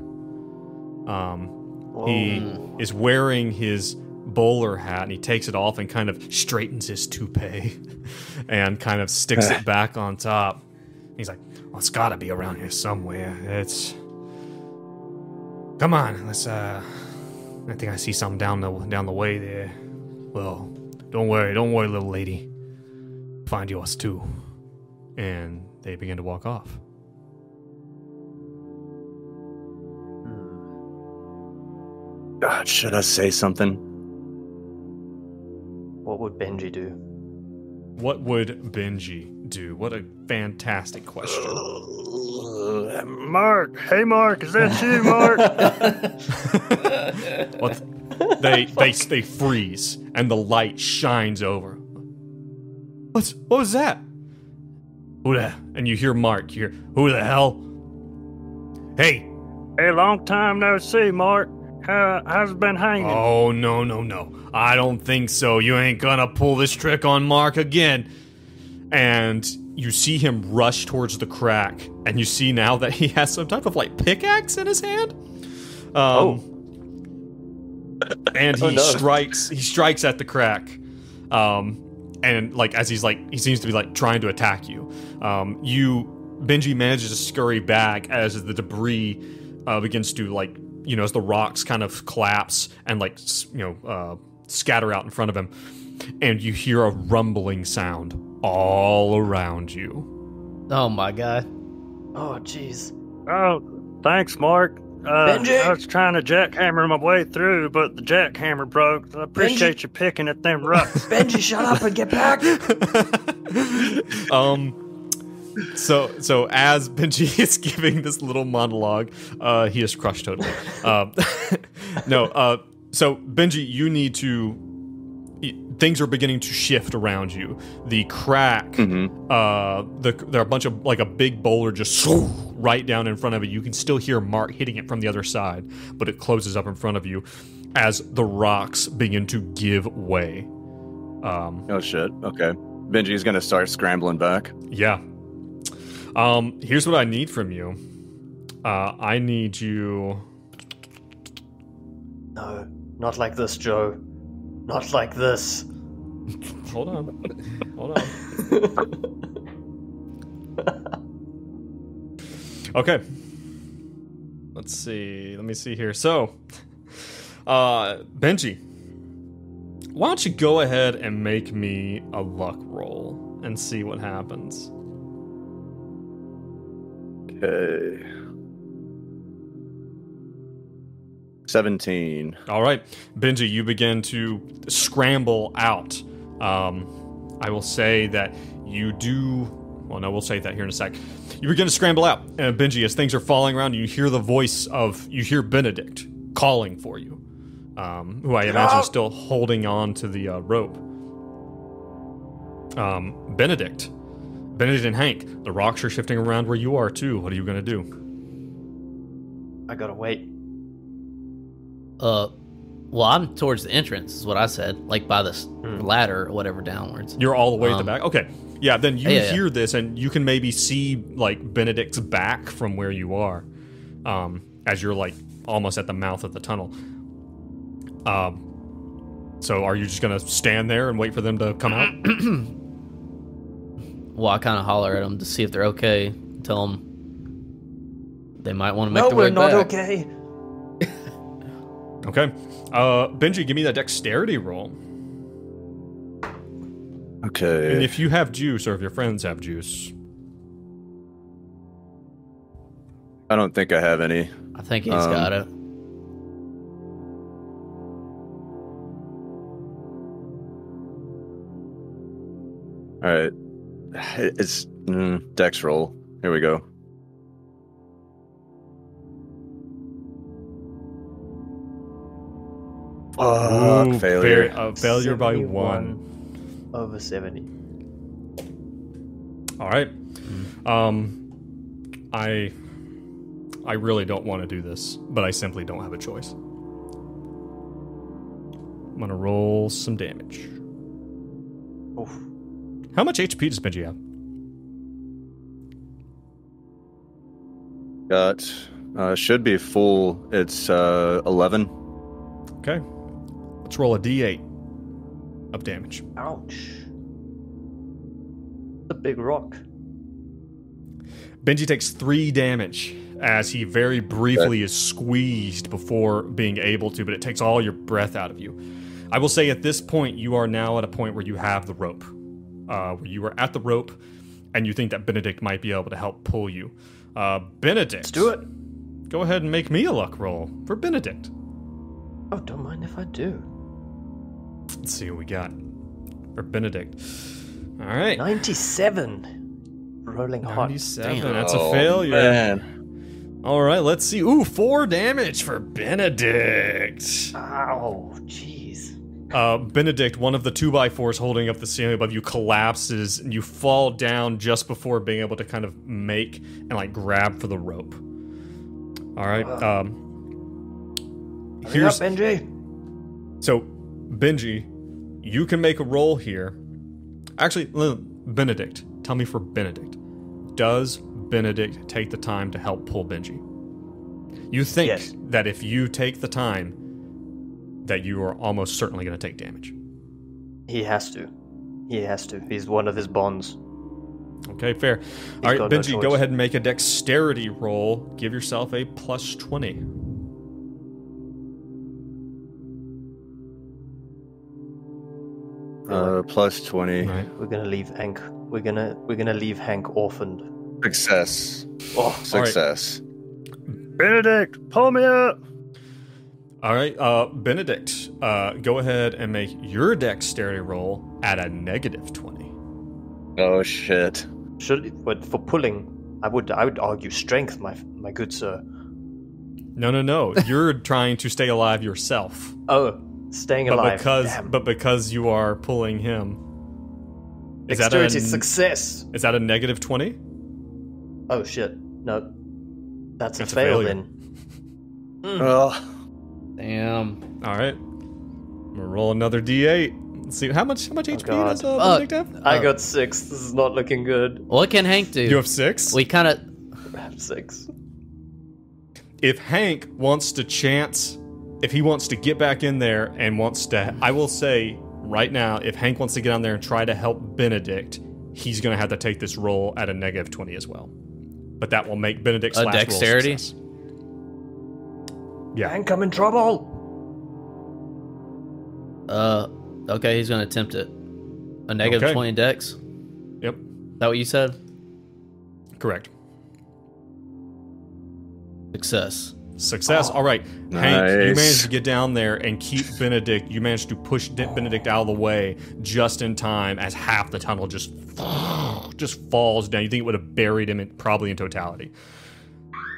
He is wearing his bowler hat, and he takes it off and kind of straightens his toupee and kind of sticks it back on top. He's like, well, it's gotta be around here somewhere. Come on, let's, I think I see something down the way there. Well, don't worry, little lady. Find yours too. And they begin to walk off. God, should I say something? What would Benji do? What would Benji do? What a fantastic question. Mark, hey Mark, is that you, Mark? What? They freeze, and the light shines over. What was that? And you hear Mark. Who the hell? Hey, Hey, long time no see, Mark. How's it been hanging? Oh, no. I don't think so. You ain't gonna pull this trick on Mark again. And you see him rush towards the crack, and you see now that he has some type of, like, pickaxe in his hand. And he strikes at the crack. And, like, as he seems to be, like, trying to attack you. Benji manages to scurry back as the debris begins to, like, as the rocks kind of collapse and, like, scatter out in front of him. And you hear a rumbling sound all around you. Oh my god. Oh, jeez. Oh, thanks, Mark. Benji? I was trying to jackhammer my way through, but the jackhammer broke. I appreciate you picking at them rocks. Benji, shut up and get back! So as Benji is giving this little monologue, he is crushed totally. So Benji, you need to. Things are beginning to shift around you. The crack, there are a bunch of, like, a big boulder just right down in front of it. You can still hear Mark hitting it from the other side, but it closes up in front of you as the rocks begin to give way. Oh shit. Okay. Benji's gonna start scrambling back. Yeah. Here's what I need from you. I need you. No, not like this, Joe. Not like this. Hold on. Okay. Let's see. Let me see here. So, Benji, why don't you go ahead and make me a luck roll and see what happens? Okay. 17. All right, Benji, you begin to scramble out. I will say that you do. Well, no, we'll say that here in a sec. You begin to scramble out, and Benji, as things are falling around, you hear the voice of Benedict calling for you, who I imagine is still holding on to the rope. Benedict and Hank, the rocks are shifting around where you are too. What are you gonna do? I gotta wait. Well, I'm towards the entrance, is what I said, like by this ladder or whatever downwards. You're all the way at the back? Okay. Yeah, then you Yeah. hear this, and you can maybe see, like, Benedict's back from where you are, as you're, like, almost at the mouth of the tunnel. So are you just going to stand there and wait for them to come out? Well, I kind of holler at them to see if they're okay. Tell them they might want to make their way back. No, we're not okay. Okay. Benji, give me that dexterity roll. Okay. And if you have juice, or if your friends have juice. I don't think I have any. I think he's got it. All right. It's dex roll. Here we go. Ooh, failure. Failure by 1. 71 over 70. All right. I really don't want to do this, but I simply don't have a choice. I'm gonna roll some damage. Oof. How much HP does Benji have? Got should be full. It's 11. Okay. Let's roll a D8 of damage. Ouch. The big rock. Benji takes 3 damage as he very briefly is squeezed before being able to, but it takes all your breath out of you. I will say at this point, you are now at a point where you have the rope. Where you are at the rope, and you think that Benedict might be able to help pull you. Benedict. Let's do it. Go ahead and make me a luck roll for Benedict. Oh, don't mind if I do. Let's see what we got for Benedict. All right. 97. Rolling hot. 97. Damn. That's a failure. Man. All right, let's see. Ooh, 4 damage for Benedict. Ow, jeez. Benedict, one of the 2x4s holding up the ceiling above you, collapses, and you fall down just before being able to kind of make and, like, grab for the rope. All right. here's Benji. so Benji, you can make a roll here. Actually, Benedict, tell me for Benedict. Does Benedict take the time to help pull Benji? You think Yes. that if you take the time, that you are almost certainly going to take damage. He has to. He has to. He's one of his bonds. Okay, fair. All right, got no Benji, choice. go ahead and make a dexterity roll. Give yourself a plus 20. Plus 20. Right. We're gonna leave Hank. We're gonna leave Hank orphaned. Success. Oh, Success. Benedict, pull me up. All right, Benedict, go ahead and make your dexterity roll at a negative 20. Oh shit. but for pulling, I would argue strength, my good sir. No. You're trying to stay alive yourself. Oh, staying alive. Damn. But because you are pulling him, is Dexterity success. Is that a negative 20? Oh shit. No. That's a failure. fail then. Oh, Damn. All right, I'm gonna roll another D8. Let's see how much HP God. does Benedict have? I got 6. This is not looking good. What can Hank do? You have 6. We kind of. I have 6. If Hank wants to chance, if he wants to get back in there and wants to, I will say right now, if Hank wants to get on there and try to help Benedict, he's going to have to take this roll at a negative 20 as well. But that will make Benedict's last dexterity? roll a success. Yeah. Hank, I'm in trouble. Okay, he's gonna attempt it. A negative Okay. 20 dex. Yep. Is that what you said? Correct. Success. All right. Hank, you Nice. managed to get down there and keep Benedict. You managed to push Benedict out of the way just in time as half the tunnel just falls down. You think it would have buried him probably in totality.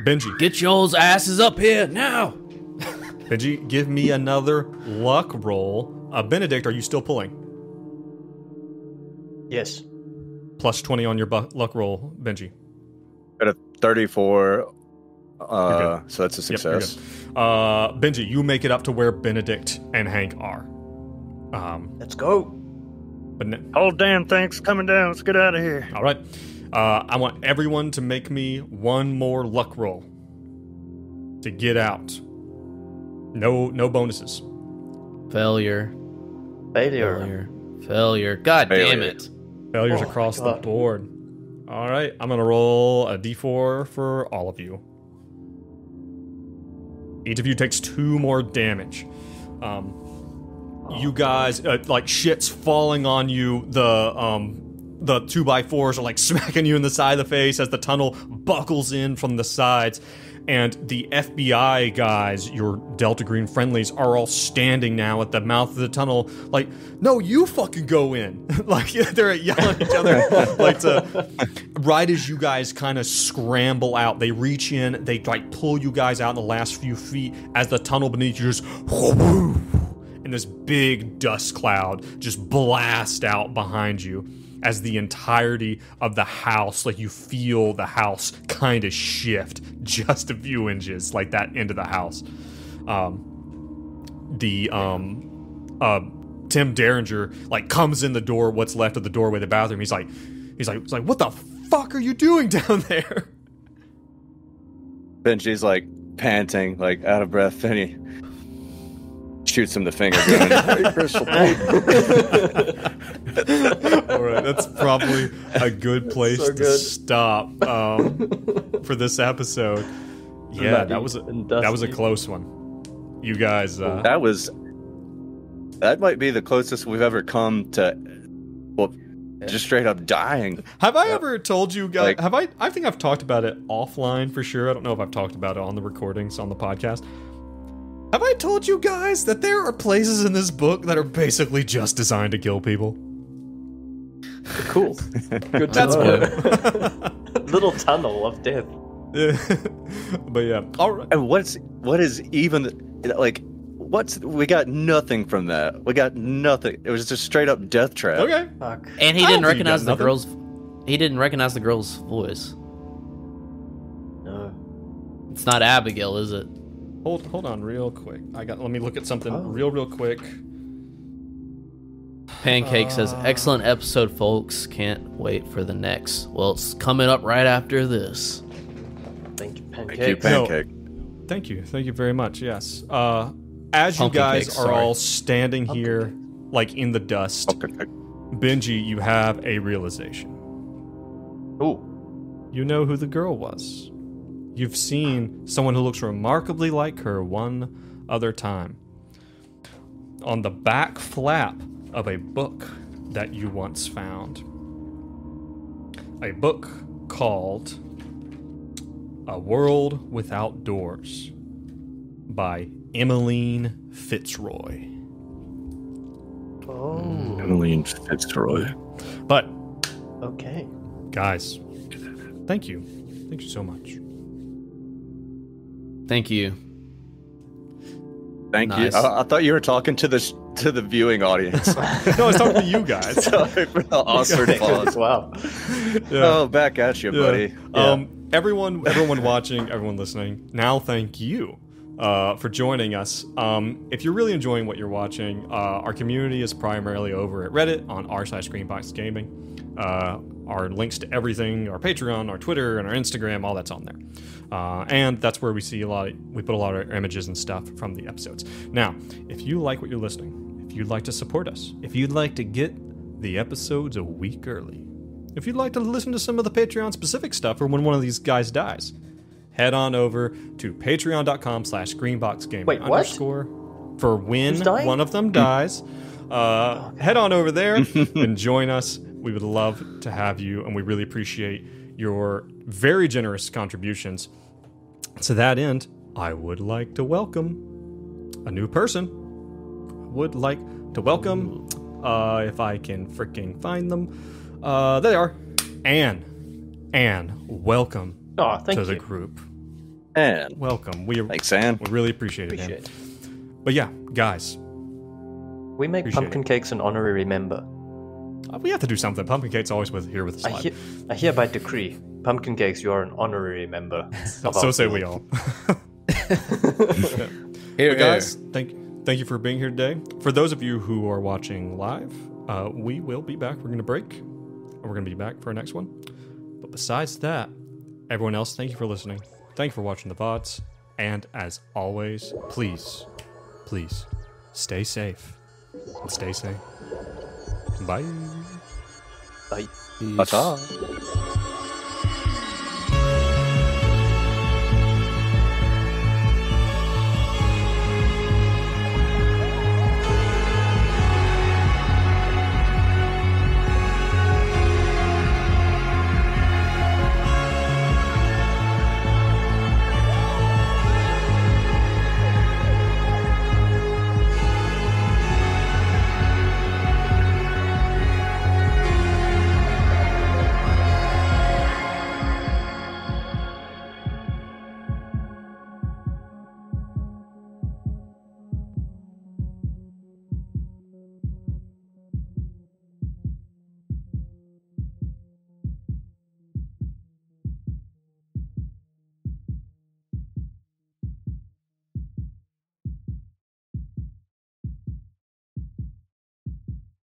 Benji. Get y'all's asses up here now. Benji, give me another luck roll. Benedict, are you still pulling? Yes. Plus 20 on your luck roll, Benji. got a 34. You're So that's a Yep, you're success. good. Benji, you make it up to where Benedict and Hank are. Let's go. But Whole damn thing's coming down. Let's get out of here. all right. I want everyone to make me one more luck roll to get out. No bonuses. Failure. God damn Failure. it. Failures Oh my across the God. board. All right, I'm gonna roll a d4 for all of you. Each of you takes 2 more damage. You guys, like shit's falling on you. The 2x4s are like smacking you in the side of the face as the tunnel buckles in from the sides. And the FBI guys, your Delta Green friendlies, are all standing now at the mouth of the tunnel, like, no, you fucking go in. Like, they're yelling at each other. Like, right as you guys kind of scramble out, they reach in, they, like, pull you guys out in the last few feet as the tunnel beneath you just, and this big dust cloud just blast out behind you. As the entirety of the house, like you feel the house kind of shift just a few inches, like that into the house. Tim Derringer like comes in the door, what's left of the doorway, the bathroom. He's like, what the fuck are you doing down there? Benji's like panting, like out of breath, and he shoots him the finger. Going, "Hey, Crystal, All right, that's probably a good place So to good. stop for this episode. Yeah, that was a close one. You guys, that might be the closest we've ever come to, well, just straight up dying. have I ever told you guys? Like- I think I've talked about it offline for sure. I don't know if I've talked about it on the recordings on the podcast. Have I told you guys that there are places in this book that are basically just designed to kill people? Cool. Good That's cool. Little tunnel of death. But yeah, all right. And what is even like? We got nothing from that. We got nothing. It was just straight up death trap. Okay. Fuck. And he I don't didn't think you recognize got the nothing. girl's. He didn't recognize the girl's voice. No. It's not Abigail, is it? hold on real quick. Let me look at something real quick. Pancake says, excellent episode, folks. Can't wait for the next. Well, it's coming up right after this. Thank you, Pancake. Thank you, Pancake. Thank you very much. Yes. As you guys are all standing here, like in the dust, Benji, you have a realization. Ooh. You know who the girl was. You've seen someone who looks remarkably like her one other time. On the back flap of a book that you once found. A book called A World Without Doors by Emmeline Fitzroy. Oh. Emmeline Fitzroy. But, Okay. guys, thank you. Thank you so much. Thank you. Thank Nice. you. I thought you were talking to the viewing audience. No, I was talking to you guys. Sorry for the awkward pause. Wow. Yeah. Oh, back at you, buddy. Everyone watching, everyone listening, now thank you for joining us. If you're really enjoying what you're watching, our community is primarily over at Reddit on r/ScreenboxGaming. Our links to everything, our Patreon, our Twitter, and our Instagram, all that's on there. And that's where we see we put a lot of our images and stuff from the episodes. Now, if you like what you're listening, if you'd like to support us, if you'd like to get the episodes a week early, if you'd like to listen to some of the Patreon specific stuff for when one of these guys dies, head on over to patreon.com/greenboxgaming. Wait, what? For when Who's dying? one of them dies. Head on over there and join us. We would love to have you, and we really appreciate your very generous contributions. To that end, I would like to welcome a new person. Would like to welcome, if I can freaking find them. There they are. Anne, welcome Oh, thank to the you. group. And Welcome. thanks, Ann. We really appreciate it, Appreciate Anne. But yeah, guys, We make Appreciate pumpkin cakes an honorary member. we have to do something. Pumpkin Cake's always here with us live. I hereby decree, pumpkin cakes, you are an honorary member. So say we all. Here, But guys, thank you for being here today. For those of you who are watching live, we will be back. We're going to break, and we're going to be back for our next one. But besides that, everyone else, thank you for listening. Thank you for watching the VODs. And as always, please stay safe and stay sane. Bye. Bye. Ta-ta.